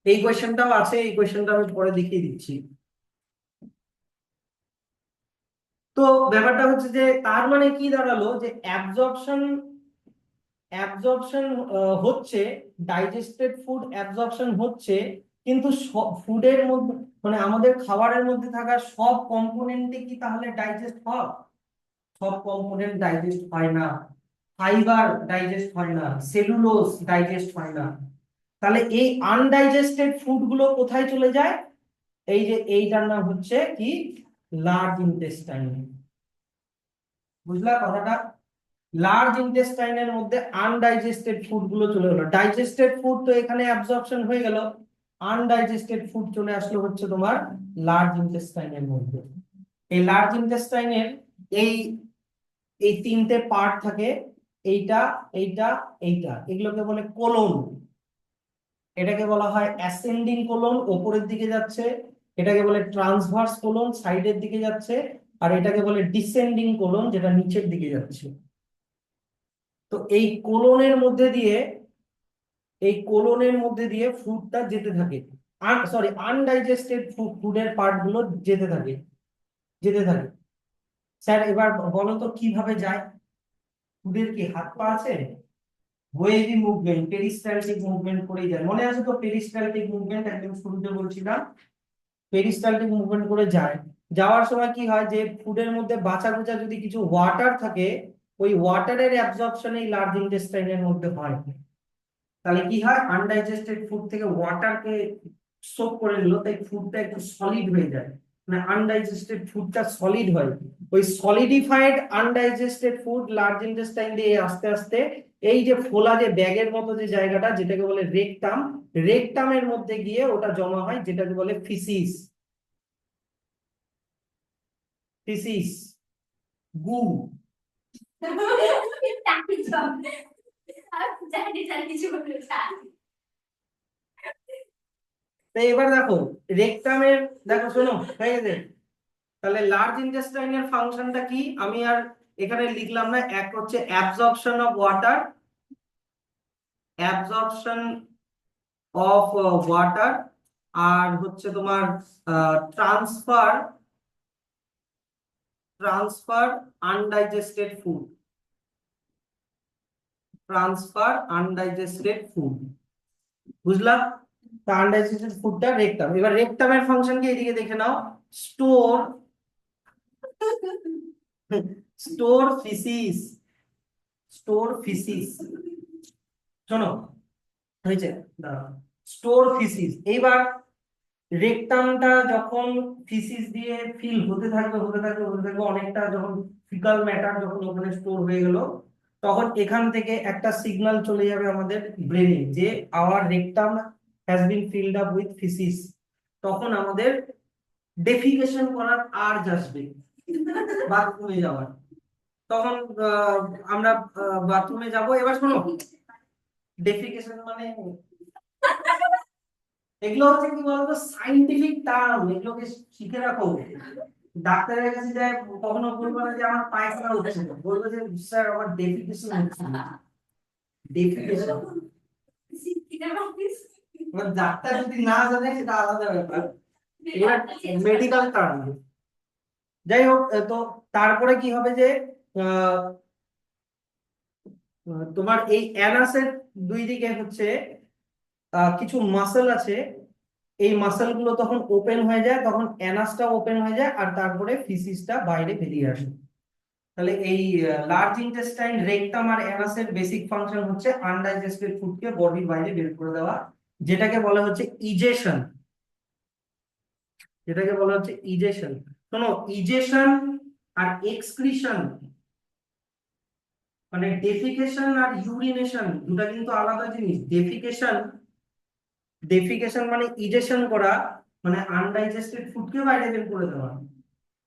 এই কোয়েশ্চেনটাও আছে, এই কোয়েশ্চেনটা আমি পরে দেখিয়ে দিচ্ছি। তো ব্যাপারটা হচ্ছে যে তার মানে কি দাঁড়ালো যে অ্যাবজর্পশন অ্যাবজর্পশন হচ্ছে, ডাইজেস্টেড ফুড অ্যাবজর্পশন হচ্ছে, কিন্তু ফুডের মধ্যে মানে আমাদের খাবারের মধ্যে থাকা সব কম্পোনেন্টে কি তাহলে ডাইজেস্ট হয়? সব কম্পোনেন্ট ডাইজেস্ট হয় না, ফাইবার ডাইজেস্ট হয় না, সেলুলোজ ডাইজেস্ট হয় না। তাহলে এই আনডাইজেস্টেড ফুড গুলো কোথায় চলে যায়? এই যে এইটার নাম হচ্ছে কি, লার্জ ইন্টেস্টাইন। বুঝলা কথাটা? লার্জ ইন্টেস্টাইনের মধ্যে আনডাইজেস্টেড ফুড গুলো চলে গেলো, ডাইজেস্টেড ফুড তো এখানে অ্যাবজর্পশন হয়ে গেল, আনডাইজেস্টেড ফুড চলে আসলো হচ্ছে তোমার লার্জ ইন্টেস্টাইনের মধ্যে। এই লার্জ ইন্টেস্টাইনের এই এই তিনটে পার্ট থাকে, এইটা এইটা এইটা, এগুলোকে বলে কোলন। এটাকে বলা হয় অ্যাসেন্ডিং কোলন, ওপরের দিকে যাচ্ছে, এটাকে বলে ট্রান্সভার্স কোলন, সাইডের দিকে যাচ্ছে, আর এটাকে বলে ডিসেন্ডিং কোলন, যেটা নিচের দিকে যাচ্ছে। তো এই কোলনের মধ্যে দিয়ে ফুডটা যেতে থাকে, সরি আনডাইজেস্টেড ফুডের পার্ট গুলো যেতে থাকে। স্যার এবার বলো তো কিভাবে যায়? ফুডের কি হাত পা আছে? ওয়েভি মুভমেন্ট, পেরিস্টালটিক মুভমেন্ট করে যায়, মনে আছে তো? পেরিস্টালটিক মুভমেন্ট একদম শুরুতে বলছিলাম, পেরিস্টালটিক মুভমেন্ট করে যায়। যাওয়ার সময় কি হয় যে ফুডের মধ্যে বাঁচা কুচা যদি কিছু ওয়াটার থাকে, ওই ওয়াটারের অ্যাবজর্পশন এই লার্জ ইন্টেস্টাইনের মধ্যে হয়। তাহলে কি হয়, আনডাইজেস্টেড ফুড থেকে ওয়াটারকে সোক করে নিল, তাই ফুডটা একটু সলিড হয়ে যায়, মানে আনডাইজেস্টেড ফুডটা সলিড হয়। ওই solidified undigested food large intestine দিয়ে আস্তে আস্তে এই যে ফোলা যে ব্যাগের মতো যে জায়গাটা যেটাকে বলে রেকটাম, রেকটামের মধ্যে গিয়ে ওটা জমা হয়, যেটাকে বলে ফিসিস। ফিসিস, গু। তো এবার দেখো রেকটামের, দেখো শোনো হয়ে গেছে। তাহলে লার্জ ইন্টেস্টাইনের ফাংশনটা কি আমি আর এখানে লিখলাম না, এক হচ্ছে absorption of water, absorption of water, আর হচ্ছে তোমার transfer transfer undigested food, transfer undigested food. বুঝলাম? আনডাইজেস্টেড ফুডটা রেকটাম। এবার রেকটামের ফাংশন কি এদিকে দেখে নাও, store store faeces, store faeces. শোনো হয়েছে, স্টোর ফিসিস। এইবার রেকটামটা যখন ফিসিস দিয়ে ফিল হতে থাকবে অনেকটা, যখন ফিকাল ম্যাটার যখন ওখানে স্টোর হয়ে গেল, তখন এখান থেকে একটা সিগন্যাল চলে যাবে আমাদের ব্রেনে যে our rectum has been filled up with faeces. তখন আমাদের ডেফিকেশন করার আর্জ আসবে, বাথরুমে যাওয়ার। তখন আমরা বাথরুমে যাব। এবার শোনো, ডেফিকেশন মানে এগুলো হচ্ছে কি বলতো, সাইন্টিফিক টার্ম, এগুলোকে শিখে রাখো। ডাক্তারের কাছে যায় কখনো বলবো না যে আমার পায়খানা হচ্ছে না, বলবো যে স্যার আমার ডেফিকেশন হচ্ছে না। ডেফিকেশন মানে ডাক্তার যদি না জানে সেটা আলাদা ব্যাপার, এবার মেডিকেল টার্ম। যাই হোক, তো তারপরে কি হবে যে আহ, তোমার এই অ্যানাসের দুই দিকে হচ্ছে কিছু মাসল আছে, এই মাসেল গুলো তখন ওপেন হয়ে যায়, তখন অ্যানাসটা ওপেন হয়ে যায়, আর তারপরে ফিসিসটা বাইরে বেরিয়ে আসে। তাহলে এই লার্জ ইন্টেস্টাইন, রেকটাম আর অ্যানাসের বেসিক ফাংশন হচ্ছে আনডাইজেস্টেড ফুডকে বডির বাইরে বের করে দেওয়া, যেটাকে বলা হচ্ছে ইজেশন। যেটাকে বলা হচ্ছে ইজেশন। শোনো, ইজেশন আর এক্সক্রিশন, মানে ডেফিকেশন আর ইউরিনেশন দুটা কিন্তু আলাদা জিনিস। ডেফিকেশন, ডেফিকেশন মানে ইজেশন করা, মানে আনডাইজেস্টেড ফুডকে বাইরে বের করে দেওয়া।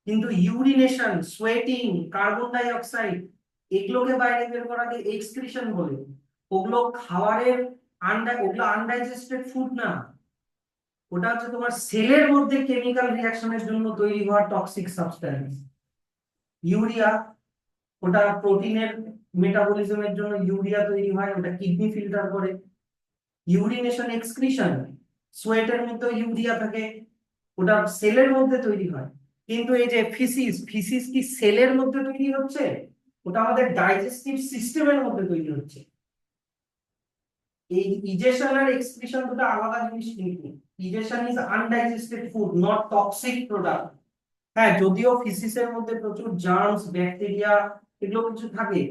কিন্তু urination, sweating, carbon die oxide, এগুলোকে বাইরে বের করাকে এক্সক্রিশন বলে। ওগুলো খাবারের ওগুলো আনডাইজেস্টেড ফুড না, ওটা হচ্ছে তোমার সেলের মধ্যে কেমিক্যাল রিয়াকশনের জন্য তৈরি হওয়া টক্সিক সাবস্ট্যান্স। ইউরিয়া, ওটা প্রোটিনের মেটাবলিজমের জন্য ইউরিয়া তৈরি হয়, ওটা কিডনি ফিল্টার করে। ইউরিনেশন, এক্সক্রিশন, সোয়েটের মধ্যে ইউরিয়া থাকে, ওটা সেলের মধ্যে তৈরি হয়। কিন্তু এই যে ফিসিস, ফিসিস কি সেলের মধ্যে তৈরি হচ্ছে? ওটা আমাদের ডাইজেস্টিভ সিস্টেমের মধ্যে তৈরি হচ্ছে। এই ইজেশন আর এক্সক্রিশন দুটো আলাদা জিনিস কিন্তু। Egestion is undigested food, not toxic product. হ্যাঁ, যদিও ফিসিসের মধ্যে প্রচুর জার্মস, ব্যাকটেরিয়া, এগুলো কিছু থাকে।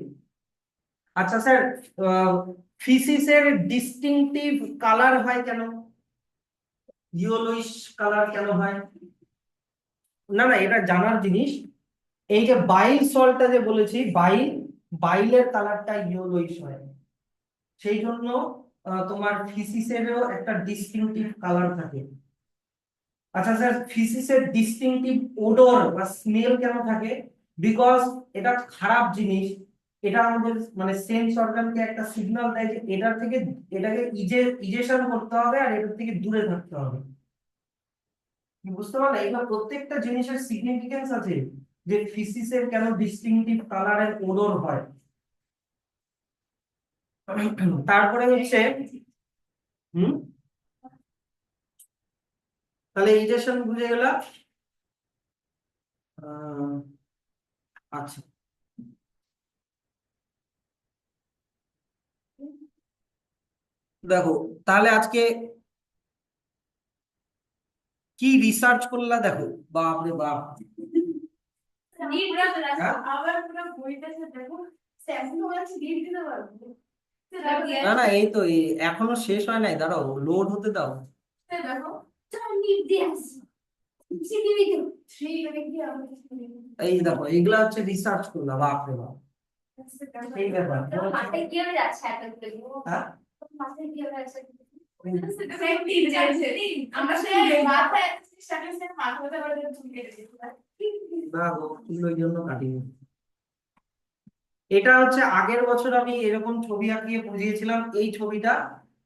আচ্ছা স্যার, ফিসিসের ডিস্টিংটিভ কালার হয় কেন? ইয়েলোইশ কালার কেন হয়? না না, এটা জানার জিনিস। এই যে বাইল সল্টটা যে বলেছি, বাইলের কালারটা ইয়েলোইশ হয়, সেই জন্য তোমার ফিসিসেরও একটা ডিস্টিংটিভ কালার থাকে। আচ্ছা স্যার, ফিসিসের ডিস্টিংটিভ ওডর বা স্মেল কেন থাকে? বিকজ এটা খারাপ জিনিস, এটা আমাদের মানে সেন্স অর্গানকে একটা সিগন্যাল দেয় যে এটার থেকে, এটাকে ইজেশন করতে হবে আর এটার থেকে দূরে থাকতে হবে। বুঝতে পারলে? এগুলো প্রত্যেকটা জিনিসের সিগনিফিকেন্স আছে, যে ফিসিসের কেন ডিস্টিংটিভ কালারের ওডর হয়। তারপরে হচ্ছে, হুম, তাহলে ইজেশন বুঝে গেলাম। আচ্ছা, দেখো তাহলে আজকে কি রিসার্চ করলা, দেখো। বাপ রে বাপ। হ্যাঁ? না না, এই তো এখনো শেষ হয় নাই, দাঁড়াও, লোড হতে দাও। এই দেখো, এইগুলা হচ্ছে রিসার্চ করলা, বাপ রে বাপ। এই ব্যাপার হ্যাঁ? না গো, চুল ওই জন্য কাটিনি। এটা হচ্ছে আগের বছর আমি এরকম ছবি আঁকিয়ে বুঝিয়েছিলাম, এই ছবিটা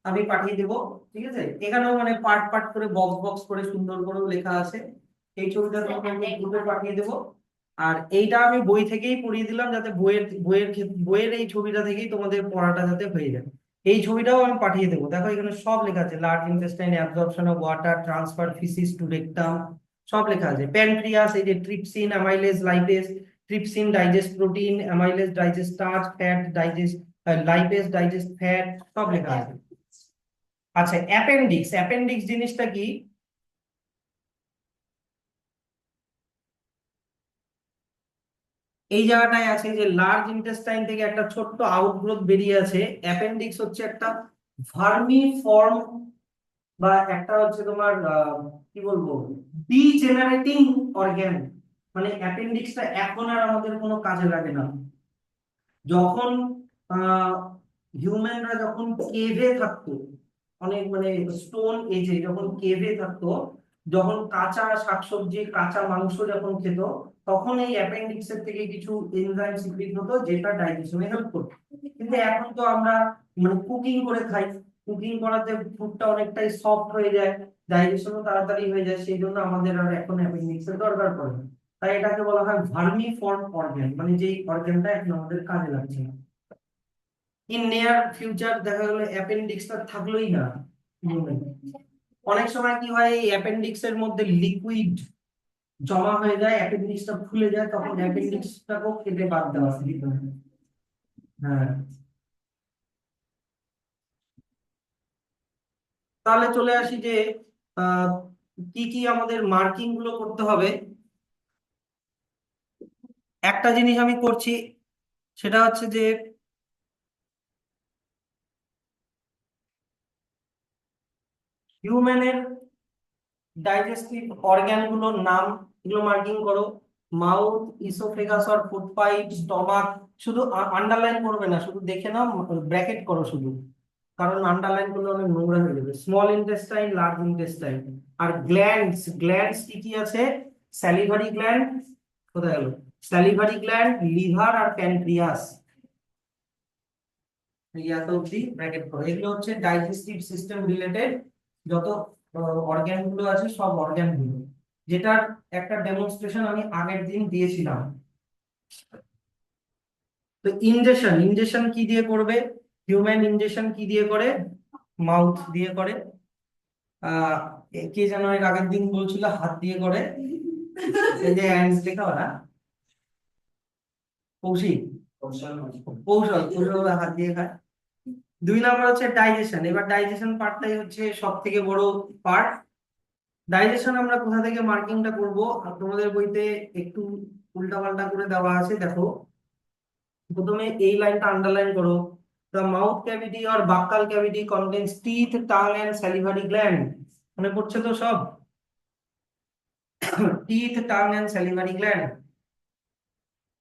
আমি পাঠিয়ে দেবো। ঠিক আছে, এখানেও মানে পার্ট পার্ট করে বক্স বক্স করে সুন্দর করেও লেখা আছে। এই ছবিটা তোমাকে গ্রুপে পাঠিয়ে দেবো। আর এইটা আমি বই থেকেই পড়িয়ে দিলাম, যাতে বইয়ের এই ছবিটা থেকেই তোমাদের পড়াটা যাতে হয়ে যায়। এই ছবিটাও আমি পাঠিয়ে দেবো, দেখো এখানে সব লেখা আছে, large intestine absorption of water, transfer faeces to rectum, সব লেখা আছে। প্যানক্রিয়াস, এই যে trypsin, amylase, lipase. Trypsin digest protein, amylase digest starch, fat digest, lipase digest fat, সব লেখা আছে। আচ্ছা, অ্যাপেন্ডিক্স, অ্যাপেন্ডিক্স জিনিসটা কি? এই জায়গাটায় আছে যে লার্জ ইন্টেস্টাইন থেকে একটা ছোট্ট আউটগ্রোথ বেরিয়ে আছে। অ্যাপেন্ডিক্স হচ্ছে একটা ভার্মি ফর্ম, বা একটা হচ্ছে তোমার কি বলবো, ডিজেনারেটিং অর্গান। মানে অ্যাপেন্ডিক্সটা এখন আর আমাদের কোনো কাজে লাগে না। যখন হিউম্যানরা যখন কেভে থাকতো, অনেক মানে স্টোন এজে যখন কেভে থাকতো, যখন কাঁচা শাকসবজি, কাঁচা মাংস যখন খেত, তখন এই অ্যাপেন্ডিক্স এর থেকে কিছু এনজাইম সিক্রিট হতো, যেটা ডাইজেশনে হেল্প করতো। কিন্তু এখন তো আমরা মানে কুকিং করে খাই, কুকিং করাতে ফুডটা অনেকটাই সফট হয়ে যায়, ডাইজেশনও তাড়াতাড়ি হয়ে যায়, সেই জন্য আমাদের আর এখন অ্যাপেন্ডিক্স এর দরকার পড়ে না। তাই এটাকে বলা হয় ভার্মি ফর্ম অর্গান, মানে যেই অর্গানটা এখন আমাদের কাজে লাগছে না। ইন নিয়ার ফিউচার দেখা গেলো অ্যাপেন্ডিক্সটা থাকলোই না human এ। অনেক সময় কি হয়, এই অ্যাপেন্ডিক্স এর মধ্যে লিকুইড জমা হয়ে যায়, অ্যাপেন্ডিক্সটা ফুলে যায়, তখন অ্যাপেন্ডিক্সটাকেও কেটে বাদ দেওয়া হয়। হ্যাঁ, তাহলে চলে আসি যে আহ কি কি আমাদের মার্কিং গুলো করতে হবে। একটা জিনিস আমি করছি, সেটা হচ্ছে যে হিউম্যানের ডাইজেস্টিভ অর্গ্যান গুলোর নাম, এগুলো মার্কিং করো। মাউথ, ইসোফেগাস আর ফুড পাইপ, স্টমাক। শুধু আন্ডারলাইন করবে না, শুধু দেখে নাও, ব্র্যাকেট করো শুধু, কারণ আন্ডারলাইন করলে অনেক নোংরা হয়ে যাবে। Small intestine, large intestine. আর গ্ল্যান্ডস, গ্ল্যান্ডস কি কি আছে? স্যালিভারি গ্ল্যান্ড, কোথায় গেল? স্যালিভারি গ্ল্যান্ড, লিভার আর প্যানক্রিয়াস। এই এত অব্দি ব্র্যাকেট করো। এগুলো হচ্ছে ডাইজেস্টিভ সিস্টেম রিলেটেড যত অর্গ্যান গুলো আছে, সব অর্গ্যান গুলো, যেটার একটা ডেমনস্ট্রেশন আমি আগের দিন দিয়েছিলাম। তো ইনজেকশন, ইনজেকশন কি দিয়ে করবে? হিউম্যান ইনজেকশন কি দিয়ে করে? মাউথ দিয়ে করে। আহ কে যেন এর আগের দিন বলছিল হাত দিয়ে করে, এই যে হ্যান্ডস লেখা ওরা, কৌশিক, কৌশল কৌশল হাত দিয়ে খায়। দুই নাম্বার হচ্ছে ডাইজেশন। এবার ডাইজেশন পার্টটাই হচ্ছে সব থেকে বড় পার্ট। ডাইজেশন আমরা কোথা থেকে মার্কিংটা করব? আর তোমাদের বইতে একটু উল্টা পাল্টা করে দেওয়া আছে, দেখো। প্রথমে এই লাইনটা আন্ডারলাইন করো। The mouth cavity or buccal cavity contains teeth, tongue and salivary gland. মনে পড়ছে তো সব? Teeth, tongue and salivary gland.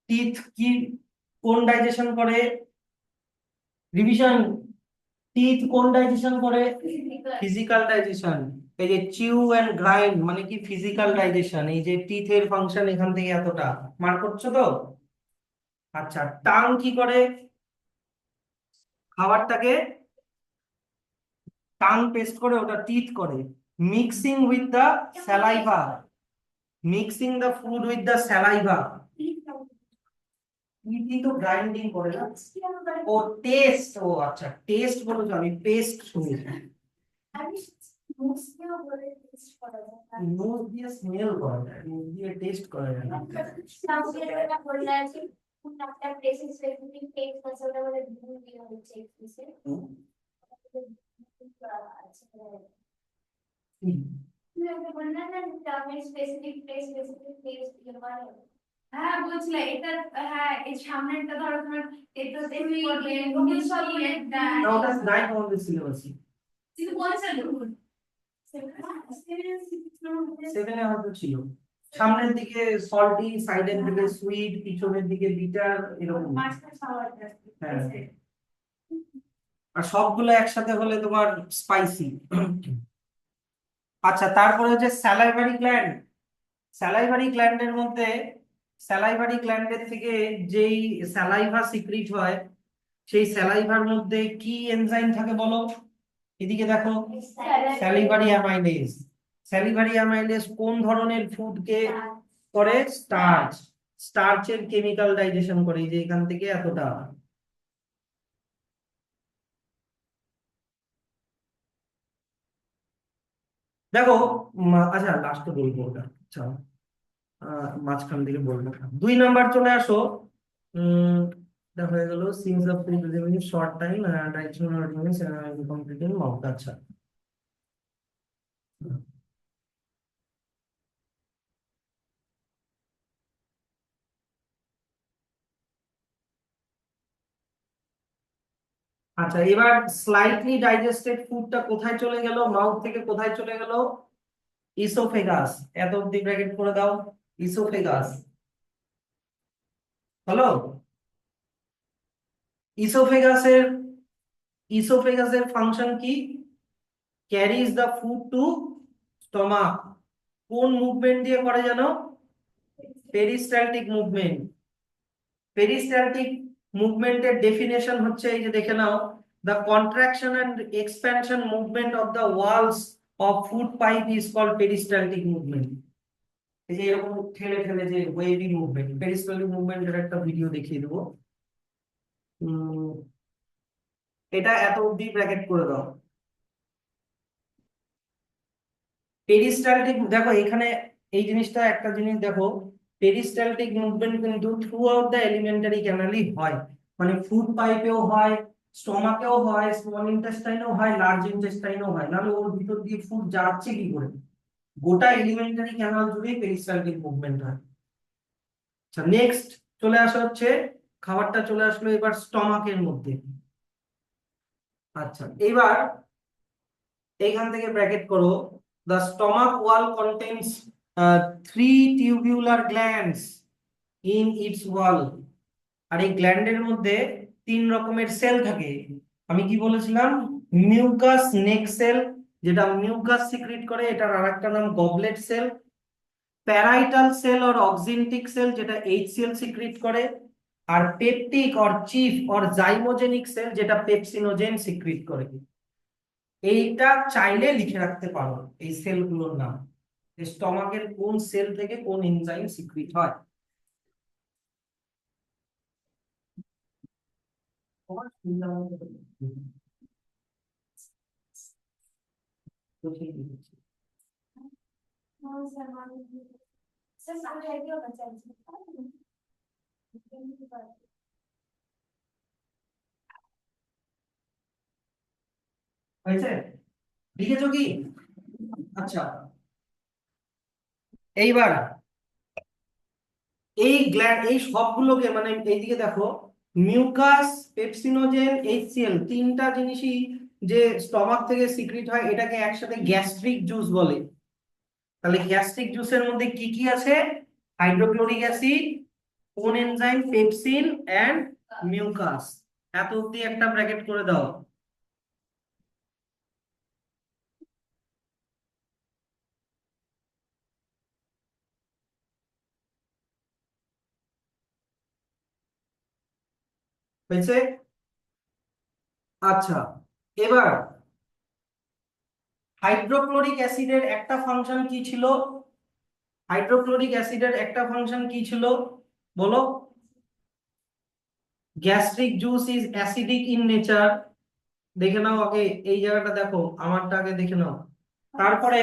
Teeth কি, কোন ডাইজেশন করে? রিভিশন। টিথ কোন ডাইজেশন করে? Physical digestion. এই যে চিউ এন্ড গ্রাইন্ড মানে কি? Physical digestion. এই যে টিথের ফাংশন এখান থেকে এতটা মার্ক করছো তো? আচ্ছা, টাং কি করে? খাবারটাকে টাং পেস্ট করে, ওটা টিথ করে। Mixing with the saliva, mixing the food with the saliva. টিথই তো গ্রাইন্ডিং করে না। ও টেস্ট, ও আচ্ছা টেস্ট বলেছো, আমি পেস্ট শুনেছি। নোজ দিয়ে স্মেল করা যায়, নোজ দিয়ে টেস্ট করা যায় না। হুম। হ্যাঁ বুঝলে এটা। হ্যাঁ এই সামনেরটা ধরো তোমার এটা তুমি করবে না, ওটা নাই আমাদের সিলেবাসে। কিন্তু বলছেন সেভেনে হয়তো ছিল। সামনের দিকে সল্টি, সাইডের দিকে সুইট, পিছনের দিকে বিটার, এরকম। হ্যাঁ, আর সবগুলো একসাথে হলে তোমার স্পাইসি। আচ্ছা, তারপরে হচ্ছে স্যালাইভারি গ্ল্যান্ড। স্যালাইভারি গ্ল্যান্ডের মধ্যে, স্যালাইভারি গ্ল্যান্ডের থেকে যেই স্যালাইভা সিক্রিট হয়, সেই স্যালাইভার মধ্যে কি এনজাইম থাকে বলো? এদিকে দেখো, স্যালিভারি অ্যামাইলেজ। স্যালিভারি অ্যামাইলেজ কোন ধরনের ফুডকে করে? স্টার্চ। স্টার্চের কেমিক্যাল ডাইজেশন করে, এই যে এখান থেকে এতটা। দেখো, আচ্ছা লাস্টে বলবো ওটা, আচ্ছা মাঝখান থেকে বলবো। 2 নাম্বার চলে আসো। উম দেখা হয়ে গেল since of short time digestion completing mouth. আচ্ছা, আচ্ছা এবার স্লাইটলি ডাইজেস্টেড ফুডটা কোথায় চলে গেল? মাউথ থেকে কোথায় চলে গেল? ইসোফেগাস। এত অব্দি ব্র্যাকেট করে দাও। ইসোফেগাস হলো। ইসোফেগাসের, ইসোফেগাসের ফাংশন কি? Carries the food to stomach. কোন মুভমেন্ট দিয়ে করে জানো? Peristaltic movement. পেরিস্টালটিক মুভমেন্টের ডেফিনেশন হচ্ছে, এই যে দেখে নাও, the contraction and expansion movement of the walls of food pipe is called peristaltic movement. এই যে এরকম ঠেলে ঠেলে যে ওয়েভি মুভমেন্ট, পেরিস্টালটিক মুভমেন্টের একটা ভিডিও দেখিয়ে দেবো। এটা এত অব্দি ব্র্যাকেট করে দাও। পেরিস্টালটিক, দেখো এখানে এই জিনিসটা, একটা জিনিস দেখো, পেরিস্টালটিক মুভমেন্ট কিন্তু থ্রু আউট দ্য এলিমেন্টারি ক্যানালই হয়, মানে ফুড পাইপেও হয়, স্টমাকেও হয়, স্মল ইন্টেস্টাইনেও হয়, লার্জ ইন্টেস্টাইনেও হয়, নাহলে ওর ভিতর দিয়ে ফুড যাচ্ছে কি করে? গোটা এলিমেন্টারি ক্যানাল জুড়েই পেরিস্টালটিক মুভমেন্ট হয়। আচ্ছা, নেক্সট চলে আসা হচ্ছে, খাবারটা চলে আসলো এবার স্টমাকের মধ্যে। আচ্ছা, এবার এইখান থেকে ব্র্যাকেট করো, the stomach wall contains 3 tubular glands in its wall. আর এই গ্ল্যান্ডের মধ্যে 3 রকমের সেল থাকে। আমি কি বলেছিলাম? মিউকাস নেক সেল, যেটা মিউকাস সিক্রিট করে, এটার আরেকটা নাম goblet cell. Parietal cell or oxyntic cell, যেটা এইচসিএল সিক্রিট করে। আর peptic or chief or zymogenic cell, যেটা পেপসিনোজেন সিক্রিট করে। এইটা চাইলে লিখে রাখতে পারো এই সেলগুলোর নাম, স্টমাকের কোন সেল থেকে কোন এনজাইম সিক্রিট হয়। তো ঠিক আছে। হয়েছে? লিখেছো কি? আচ্ছা, এইবার এই সবগুলোকে মানে এইদিকে দেখো, মিউকাস, পেপসিনোজেন, এইচসিএল, তিনটা জিনিসই যে স্টমাক থেকে সিক্রিট হয়, এটাকে একসাথে গ্যাস্ট্রিক জুস বলে। তাহলে গ্যাস্ট্রিক জুসের মধ্যে কি কি আছে? হাইড্রোক্লোরিক অ্যাসিড, কোন এনজাইম, পেপসিন এন্ড মিউকাস। এত অব্দি একটা ব্র্যাকেট করে দাও। হয়েছে? আচ্ছা, এবার হাইড্রোক্লোরিক অ্যাসিডের একটা ফাংশন কি ছিল? হাইড্রোক্লোরিক অ্যাসিডের একটা ফাংশন কি ছিল বলো? Gastric juice is acidic in nature. দেখে নাও আগে, এই জায়গাটা দেখো, আমারটা আগে দেখে নাও। তারপরে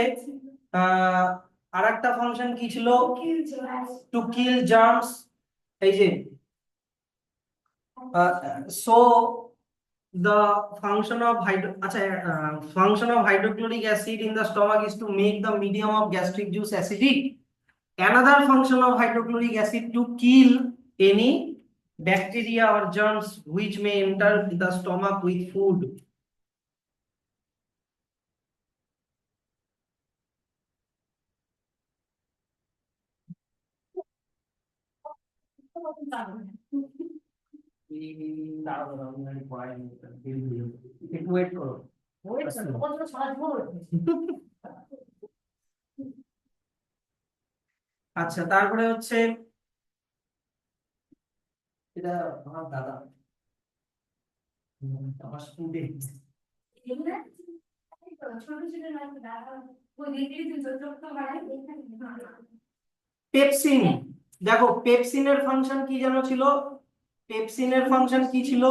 আহ আরেকটা ফাংশন কি ছিল? To kill germs. এই যে so the function of hydrochloric acid in the stomach is to make the medium of gastric juice acidic. Another function of hydrochloric acid to kill any bacteria or germs which may enter the stomach with food. একটু wait করো। আচ্ছা, তারপরে হচ্ছে, এটা আমার দাদা, আমার student. Pepsin, দেখো পেপসিনের ফাংশন কি যেন ছিল? পেপসিনের ফাংশন কি ছিল?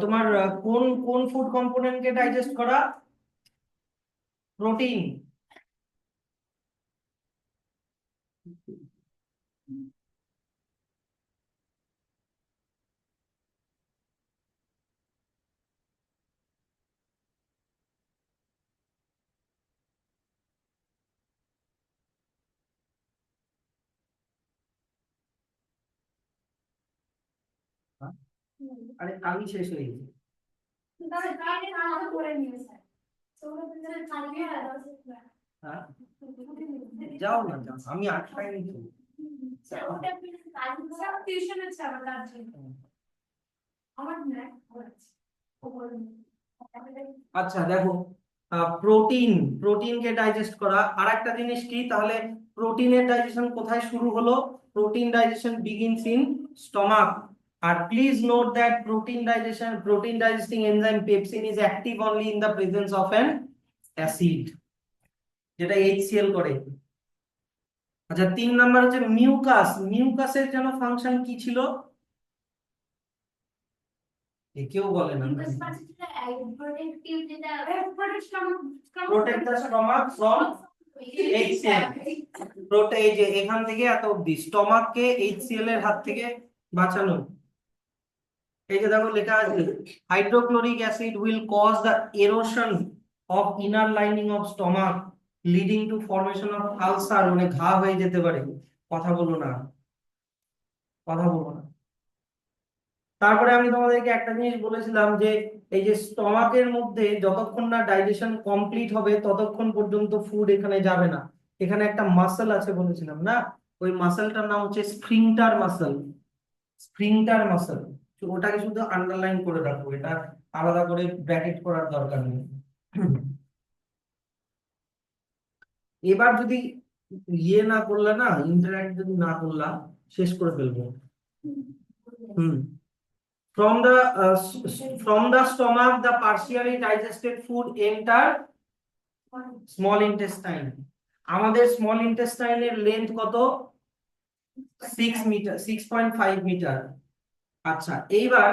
তোমার কোন কোন ফুড কম্পোনেন্টকে ডাইজেস্ট করা? প্রোটিন। আরে আমি শেষ হয়ে গেছি। হ্যাঁ, যাও না, যাও, আমি আটকাই নিচ্ছি। আচ্ছা দেখো, প্রোটিন, প্রোটিনকে ডাইজেস্ট করা। আর একটা জিনিস কি তাহলে? প্রোটিনের ডাইজেশন কোথায় শুরু হলো? Protein digestion begins in stomach. R please note that protein digesting enzyme pepsin is active only in the presence of an acid, যেটা এইচসিএল করে। আচ্ছা, 3 নাম্বার হচ্ছে মিউকাস। মিউকাসের যেন ফাংশন কি ছিল? কেউ বলে না। Protect the stomach from HCL. এই যে এখান থেকে এত অব্দি স্টমাককে এইচসিএল এর হাত থেকে বাঁচানো। এই যে দেখো লেখা আছে hydrochloric acid will cause the erosion of inner lining of stomach leading to formation of ulcer, মানে ঘা হয়ে যেতে পারে। কথা বলো না, কথা বলো না। তারপরে আমি তোমাদেরকে একটা জিনিস বলেছিলাম যে এই যে স্টমাকের মধ্যে যতক্ষণ না ডাইজেশন কমপ্লিট হবে ততক্ষণ পর্যন্ত ফুড এখানে যাবে না। এখানে একটা মাসল আছে বলেছিলাম না, ওই মাসলটার নাম হচ্ছে স্ফিংটার মাসল। স্প্রিংটার মাসল, ওটাকে শুধু আন্ডারলাইন করে রাখবো, এটা আলাদা করে ব্র্যাকেট করার দরকার নেই। এবার যদি ইয়ে না করলে না, ইন্টারঅ্যাক্ট যদি না করলা, শেষ করে ফেলবো। হুম from the from the stomach the partially digested food enter small intestine। আমাদের স্মল ইন্টেস্টাইনের লেন্থ কত? 6 মিটার, 6.5 মিটার। আচ্ছা এইবার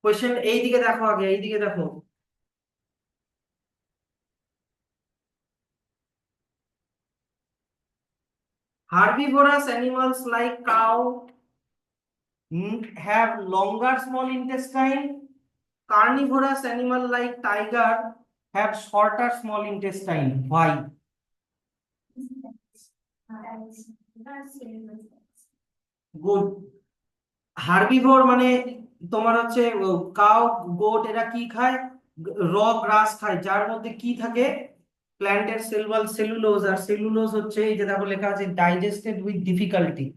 কোয়েশ্চেন এইদিকে দেখো, আগে এইদিকে দেখো। Herbivorous animals like cow have longer small intestine. Carnivorous animal like tiger have shorter small intestine. Why? Good. হার্বিভোর মানে তোমার হচ্ছে কাউ, গোট, এরা কি খায়? র গ্রাস খায়, যার মধ্যে কি থাকে? প্ল্যান্টের সেলুলোজ। আর সেলুলোজ হচ্ছে এই যে দেখো লেখা আছে ডাইজেস্টেড উইথ ডিফিকাল্টি।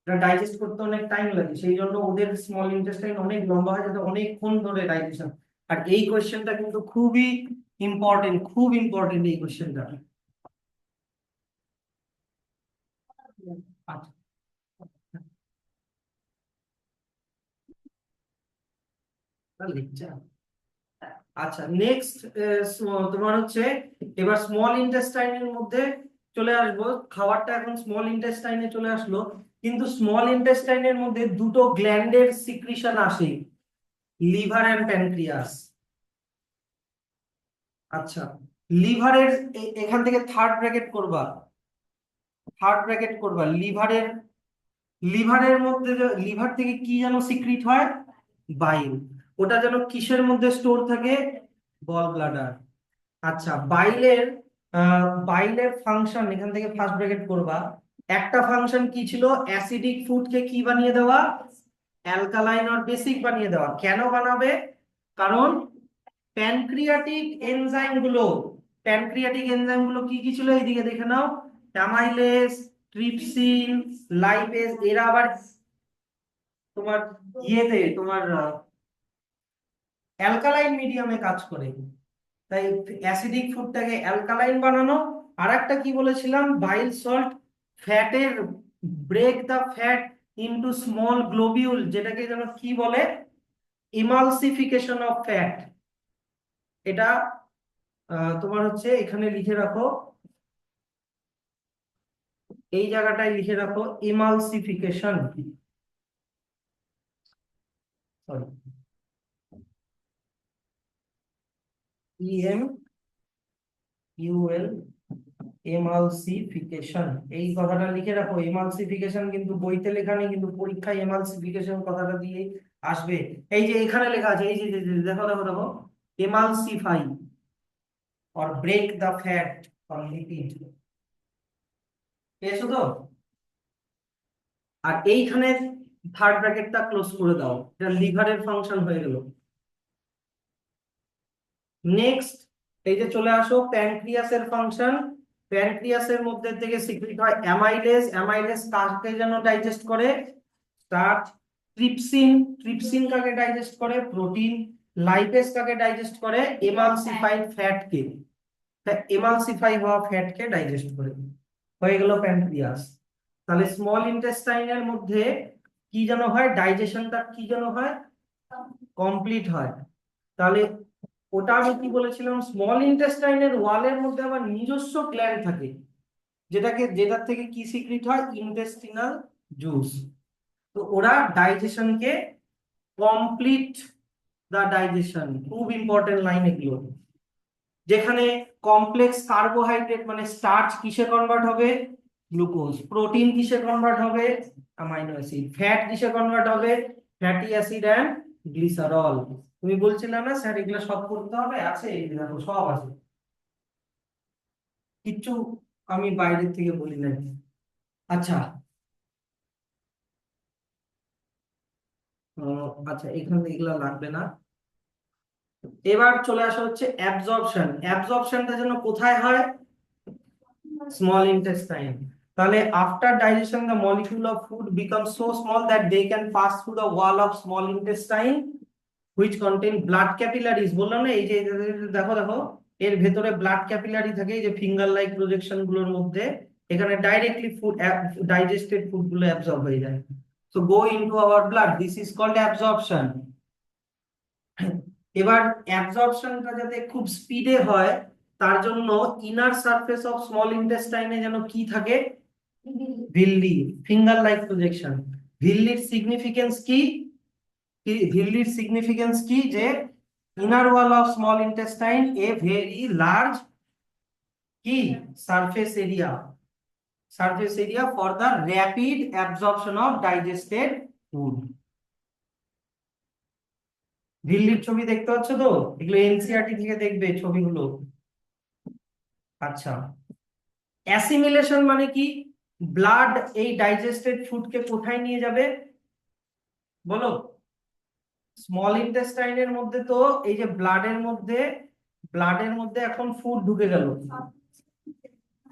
এটা ডাইজেস্ট করতে অনেক টাইম লাগে, সেই জন্য ওদের স্মল ইন্টেস্টাইন অনেক লম্বা হয়, যাতে অনেকক্ষণ ধরে ডাইজেশন। আর এই কোয়েশ্চেনটা কিন্তু খুবই ইম্পর্টেন্ট, খুব ইম্পর্টেন্ট এই কোয়েশ্চেনটা। আচ্ছা, লিখছে। আচ্ছা নেক্সট তোমার হচ্ছে এবার স্মল ইন্টেস্টাইনের মধ্যে চলে আসবো। খাবারটা এখন স্মল ইন্টেস্টাইনে চলে আসলো, কিন্তু স্মল ইন্টেস্টাইনের মধ্যে দুটো গ্ল্যান্ডের সিক্রিশন আসে, লিভার এন্ড প্যানক্রিয়াস। আচ্ছা লিভারের এখান থেকে থার্ড ব্র্যাকেট করবা, থার্ড ব্র্যাকেট করবা। লিভারের, লিভারের মধ্যে লিভার থেকে কি যেন সিক্রিট হয়? বাইল। ওটা যেন কিসের মধ্যে স্টোর থাকে? Gall bladder. আচ্ছা বাইলের বাইলের ফাংশন এখান থেকে ফার্স্ট ব্র্যাকেট করবা। একটা ফাংশন কি ছিল? অ্যাসিডিক ফুডকে কি বানিয়ে দেওয়া? অ্যালকালাইন আর বেসিক বানিয়ে দেওয়া। কেন বানাবে? কারণ প্যানক্রিয়াটিক এনজাইম গুলো, প্যানক্রিয়াটিক এনজাইম গুলো কি কি ছিল এইদিকে দেখে নাও। অ্যামাইলেজ, ট্রিপসিন, লাইপেজ, এরা আবার তোমার ইয়েতে তোমার অ্যালকালাইন মিডিয়ামে কাজ করে। তাই অ্যাসিডিক ফুডটাকে অ্যালকালাইন বানানো। আর একটা কি বলেছিলাম? বাইল সল্ট ফ্যাটের, break the fat into small globule, যেটাকে যেন কি বলে? Emulsification of fat. এটা তোমার হচ্ছে এখানে লিখে রাখো, এই জায়গাটায় লিখে রাখো ইমালসিফিকেশন। সরি, ইএম ইউএল, এমালসিফিকেশন, এই কথাটা লিখে রাখো। এমালসিফিকেশন কিন্তু বইতে লেখা নেই, কিন্তু পরীক্ষায় এমালসিফিকেশন কথাটা দিয়ে আসবে। এই যে এখানে লেখা আছে, এই যে দেখো দেখো দেখো, emulsify or break the fat or lipid. পেয়েছো তো? আর এইখানে থার্ড ব্র্যাকেটটা ক্লোজ করে দাও, এটা লিভারের ফাংশন হয়ে গেল। নেক্সট এই যে চলে আসো প্যানক্রিয়াসের ফাংশন। প্যানক্রিয়াসের মধ্যে থেকে সিক্রিট হয় অ্যামাইলেজ। অ্যামাইলেজ কাকে যেন ডাইজেস্ট করে? স্টার্চ। ট্রিপসিন, ট্রিপসিন কাকে ডাইজেস্ট করে? প্রোটিন। লাইপেজ কাকে ডাইজেস্ট করে? এমালসিফাইড ফ্যাটকে। এমালসিফাই হওয়া ফ্যাটকে ডাইজেস্ট করে। হয়ে গেল প্যানক্রিয়াস। তাহলে স্মল ইন্টেস্টাইনের মধ্যে কি যেন হয়? ডাইজেশনটা কি যেন হয়? কমপ্লিট হয়। তাহলে ওটা আমি কি বলেছিলাম? স্মল ইন্টেস্টাইনের ওয়ালের মধ্যে আবার নিজস্ব গ্ল্যান্ড থাকে, যেটার থেকে কি সিক্রিট হয়? Intestinal juice. তো ওরা ডাইজেশনকে কমপ্লিট দা ডাইজেশন, খুব ইম্পর্টেন্ট লাইন এগুলো। যেখানে কমপ্লেক্স কার্বোহাইড্রেট মানে স্টার্চ কিসে কনভার্ট হবে? গ্লুকোজ। প্রোটিন কিসে কনভার্ট হবে? Amino acid. ফ্যাট কিসে কনভার্ট হবে? Fatty acid and glycerol. তুমি বলছিলে না স্যার এগুলো সব করতে হবে, আছে এই দেখো সব আছে, কিচ্ছু আমি বাইরের থেকে বলি নাই। আচ্ছা, আচ্ছা এখানে এগুলা লাগবে না। এবার চলে আসা হচ্ছে অ্যাবজর্পশন। অ্যাবজর্পশনটা যেন কোথায় হয়? Small intestine. তাহলে after digestion the molecule of food become so small that they can pass through the wall of small intestine which contain blood capillaries. বললাম না এই যে দেখো দেখো, এর ভেতরে ব্লাড ক্যাপিলারি থাকে, এই যে ফিঙ্গার লাইক প্রজেকশন গুলোর মধ্যে, এখানে ডাইরেক্টলি ফুড ডাইজেস্টেড ফুড গুলো অ্যাবজর্ব হয়ে যায়। So go into our blood, this is called absorption. এবার অ্যাবজর্পশনটা যাতে খুব স্পিডে হয়, তার জন্য ইনার সারফেস অফ স্মল ইন্টেস্টাইনে যেন কি থাকে? Villi, finger like projection. ভিল্লির সিগনিফিকেন্স কি? ভিল্লির সিগনিফিকেন্স কি? যে inner wall of small intestine a very large কি surface area for the rapid absorption of digested food. ভিল্লির ছবি দেখতে পাচ্ছ তো? এগুলো এনসিইআরটি থেকে দেখবে ছবিগুলো। আচ্ছা, অ্যাসিমিলেশন মানে কি? ব্লাড এই ডাইজেস্টেড ফুডকে কোথায় নিয়ে যাবে বলো? স্মল ইন্টেস্টাইনের মধ্যে তো এই যে ব্লাডের মধ্যে এখন ফুড ঢুকে গেল।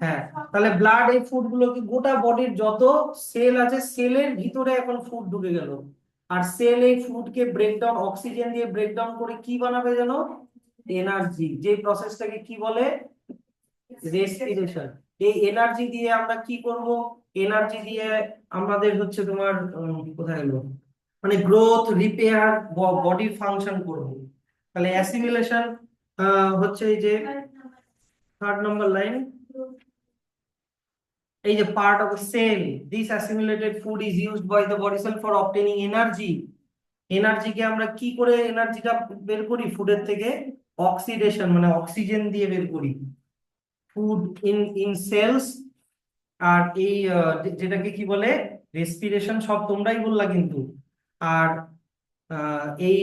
হ্যাঁ, তাহলে ব্লাড এই ফুড গুলোকে গোটা বডির যত সেল আছে সেলের ভিতরে এখন ফুড ঢুকে গেল। আর সেল এই ফুডকে ব্রেকডাউন, অক্সিজেন দিয়ে ব্রেকডাউন করে কি বানাবে জানো? এনার্জি। যে প্রসেসটাকে কি বলে? রেসপিরেশন। এই এনার্জি দিয়ে আমরা কি করব? এনার্জি দিয়ে আমাদের হচ্ছে তোমার কোথায় গেল, মানে গ্রোথ, রিপেয়ার, বডি ফাংশন করব। তাহলে অ্যাসিমিলেশন হচ্ছে এই যে 3rd নম্বর লাইন, এই যে part of cell, this assimilated food is used by the body cell for obtaining energy. এনার্জিকে আমরা কি করে এনার্জিটা বের করি ফুডের থেকে? অক্সিডেশন, মানে অক্সিজেন দিয়ে বের করি ফুড ইন সেলস। আর এই যেটাকে কি বলে? রেসপিরেশন। সব তোমরাই বললা কিন্তু। আর এই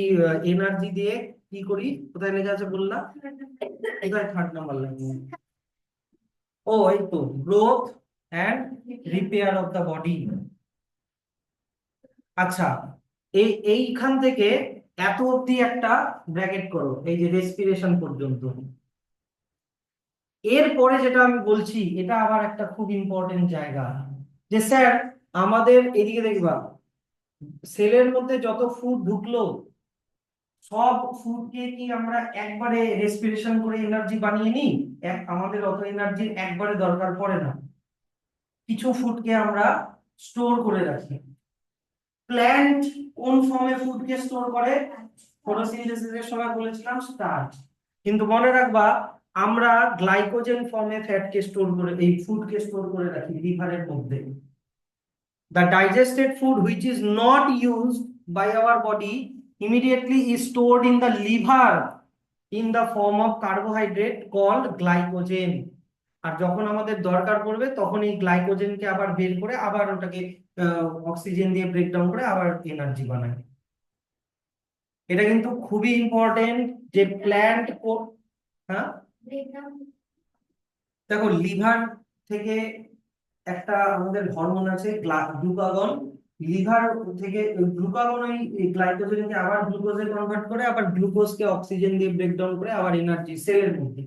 এনার্জি দিয়ে কি করি? কোথায় লেখা আছে বললা? এখানে 3rd নম্বর লাইন। ও এই তো, growth and repair of the body. আচ্ছা, এইখান থেকে এত অব্দি একটা ব্র্যাকেট করো, এই যে রেসপিরেশন পর্যন্ত। এরপরে যেটা আমি বলছি এটা আবার একটা খুব ইম্পর্টেন্ট জায়গা, যে স্যার আমাদের এদিকে দেখবা সেলের মধ্যে যত ফুড ঢুকলো সব ফুডকে কি আমরা একবারে রেসপিরেশন করে এনার্জি বানিয়ে নিই? আমাদের অত এনার্জির একবারে দরকার পড়ে না। কিছু ফুডকে আমরা স্টোর করে রাখি। প্ল্যান্ট কোন ফর্মে ফুডকে স্টোর করে? ফটোসিনথেসিসের সময় বলেছিলাম স্টার্চ। কিন্তু মনে রাখবা আমরা গ্লাইকোজেন ফর্মে ফ্যাটকে স্টোর করে, এই ফুডকে স্টোর করে রাখি লিভারের মধ্যে। The digested food which is not used by our body immediately is stored in the liver in the form of carbohydrate called glycogen. আর যখন আমাদের দরকার পড়বে তখন এই গ্লাইকোজেনকে আবার বের করে আবার ওটাকে অক্সিজেন দিয়ে ব্রেকডাউন করে আবার এনার্জি বানায়। এটা কিন্তু খুবই ইম্পর্টেন্ট যে প্ল্যান্ট। হ্যাঁ, দেখো লিভার থেকে একটা আমাদের হরমোন আছে গ্লুকাগন। লিভার থেকে গ্লুকাগন ওই গ্লাইকোজেনকে আবার গ্লুকোজে কনভার্ট করে, আবার গ্লুকোজকে অক্সিজেন দিয়ে ব্রেকডাউন করে আবার এনার্জি সেলের মধ্যে।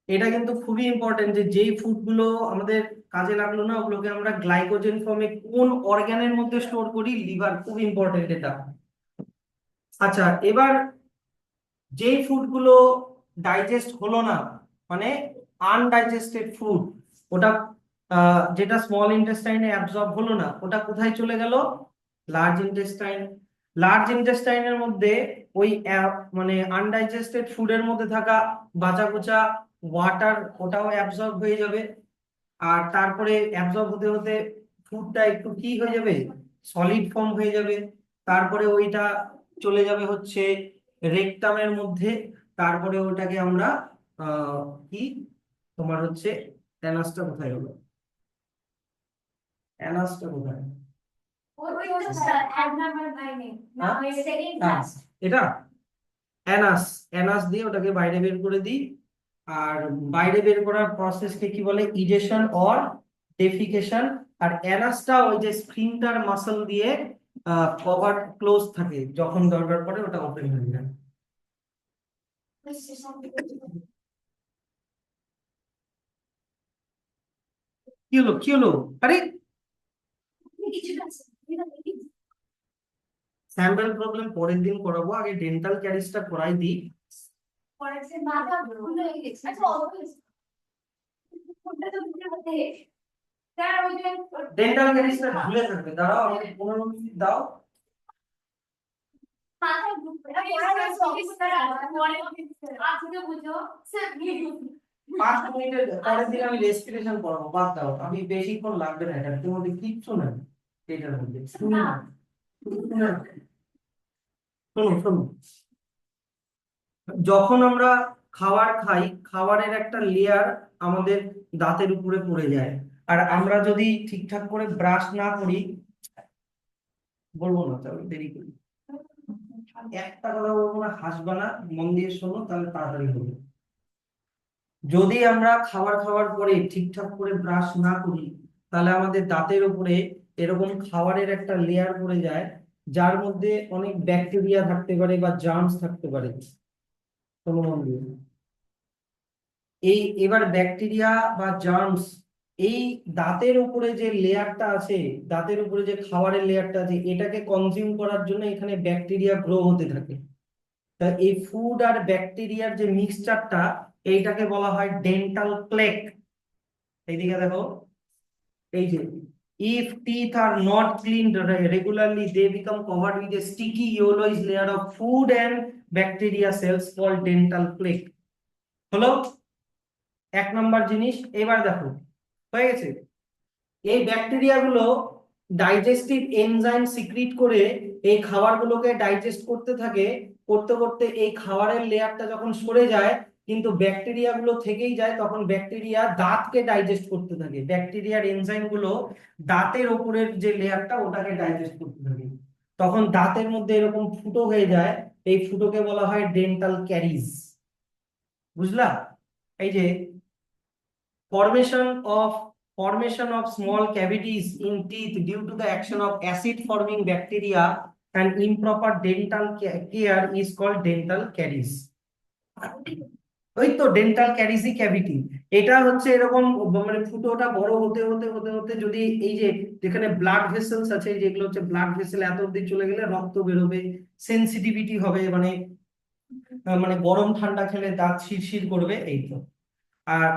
এটা কিন্তু খুবই ইম্পর্টেন্ট যে যেই ফুড গুলো আমাদের কাজে লাগলো না ওগুলোকে আমরা গ্লাইকোজেন ফর্মে কোন অর্গানের মধ্যে স্টোর করি? লিভার। খুব ইম্পর্টেন্ট এটা। আচ্ছা, এবার যেই ফুড গুলো ডাইজেস্ট হলো না, মানে আনডাইজেস্টেড ফুড, ওটা যেটা স্মল ইন্টেস্টাইনে অ্যাবজর্ব হলো না, ওটা কোথায় চলে গেল? Large intestine. লার্জ ইন্টেস্টাইনের মধ্যে ওই মানে আনডাইজেস্টেড ফুডের মধ্যে থাকা বাঁচা কোচা ওয়াটার, ওটাও অ্যাবজর্ব হয়ে যাবে। আর তারপরে অ্যাবজর্ব হতে হতে ফুডটা একটু কি হয়ে যাবে? সলিড ফর্ম হয়ে যাবে। তারপরে ওইটা চলে যাবে হচ্ছে রেকটামের মধ্যে। তারপরে ওটাকে আমরা আহ কি তোমার হচ্ছে অ্যানাসটা কোথায় হলো? অ্যানাসটা কোথায়? এটা অ্যানাস অ্যানাস দিয়ে ওটাকে বাইরে বের করে দিই। আর বাইরে বের করার প্রসেসকে কি বলে? ইজেশন অর ডেফিকেশন। আর অ্যানাসটা ওই যে স্ফিংটার মাসল দিয়ে কভার ক্লোজ থাকে, যখন দরকার পড়ে ওটা ওপেন হয়ে যায়। কি হলো কি হলো? আরে স্যাম্পল প্রবলেম পরের দিন করাবো, আগে ডেন্টাল ক্যারিজটা করাই দিই। ডেন্টাল ক্যারিজটা ভুলে থাকবে, দাঁড়াও আমাকে 15 মিনিট দাও। 5 মিনিটের পরের দিন আমি রেসপিরেশন করাবো, বাদ দাও, আমি বেশিক্ষণ লাগবে না, এটা তোমাদের কিচ্ছু না এটার মধ্যে। শুনো না, শোনো শোনো, যখন আমরা খাবার খাই, খাবারের একটা লেয়ার আমাদের দাঁতের উপরে পড়ে যায়। আর আমরা যদি ঠিকঠাক করে ব্রাশ না করি, বলবো না তাহলে দেরি করি, একটা কথা বলবো না, হাসবা না, মন দিয়ে শোনো, তাহলে তাড়াতাড়ি হবে। যদি আমরা খাবার খাওয়ার পরে ঠিকঠাক করে ব্রাশ না করি, তাহলে আমাদের দাঁতের উপরে এরকম খাবারের একটা লেয়ার পড়ে যায়, যার মধ্যে অনেক ব্যাকটেরিয়া থাকতে পারে বা জার্মস থাকতে পারে। শোনো মন দিয়ে, এবার ব্যাকটেরিয়া বা জার্মস এই দাঁতের উপরে যে লেয়ারটা আছে, দাঁতের উপরে যে খাবারের লেয়ারটা আছে, এটাকে কনজিউম করার জন্য এখানে ব্যাকটেরিয়া গ্রো হতে থাকে। তা এই ফুড আর ব্যাকটেরিয়ার যে মিক্সচারটা, এইটাকে বলা হয় ডেন্টাল প্লেক। এইদিকে দেখো, এই যে if teeth are not cleaned regularly, they become covered with a sticky yellowish layer of food and bacteria cells called dental plaque। হলো 1 নম্বর জিনিস। এবার দেখো, হয়ে গেছে। এই ব্যাকটেরিয়া গুলো ডাইজেস্টিভ এনজাইম সিক্রিট করে এই খাবারগুলোকে ডাইজেস্ট করতে থাকে। করতে করতে এই খাবারের লেয়ারটা যখন সরে যায়, কিন্তু ব্যাকটেরিয়া গুলো থেকেই যায়, তখন ব্যাকটেরিয়া দাঁতকে ডাইজেস্ট করতে থাকে। ব্যাকটেরিয়ার এনজাইম গুলো দাঁতের ওপরের যে লেয়ারটা, ওটাকে ডাইজেস্ট করতে থাকে। তখন দাঁতের মধ্যে এরকম ফুটো হয়ে যায়, এই ফুটোকে বলা হয় ডেন্টাল ক্যারিজ। বুঝলা? এই যে formation of small cavities in teeth due to the action of acid forming bacteria and improper dental care is called dental caries। ওই তো ডেন্টাল ক্যারিসি ক্যাভিটি, এটা হচ্ছে এরকম, মানে ফুটোটা বড় হতে হতে হতে হতে যদি এই যে যেখানে ব্লাড ভেসেলস আছে, যেগুলো হচ্ছে ব্লাড ভেসেল, এত অব্দি চলে গেলে রক্ত বেরোবে, সেন্সিটিভিটি হবে, মানে মানে গরম ঠান্ডা খেলে দাঁত শিরশির করবে, এই তো। আর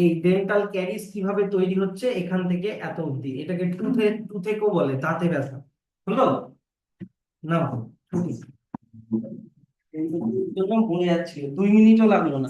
এই ডেন্টাল ক্যারিজ কিভাবে তৈরি হচ্ছে, এখান থেকে এত অবধি, এটাকে টুথেকও বলে, দাঁতে ব্যথা। হলো না? এই জন্য মনে যাচ্ছিল, 2 মিনিটও লাগলো না।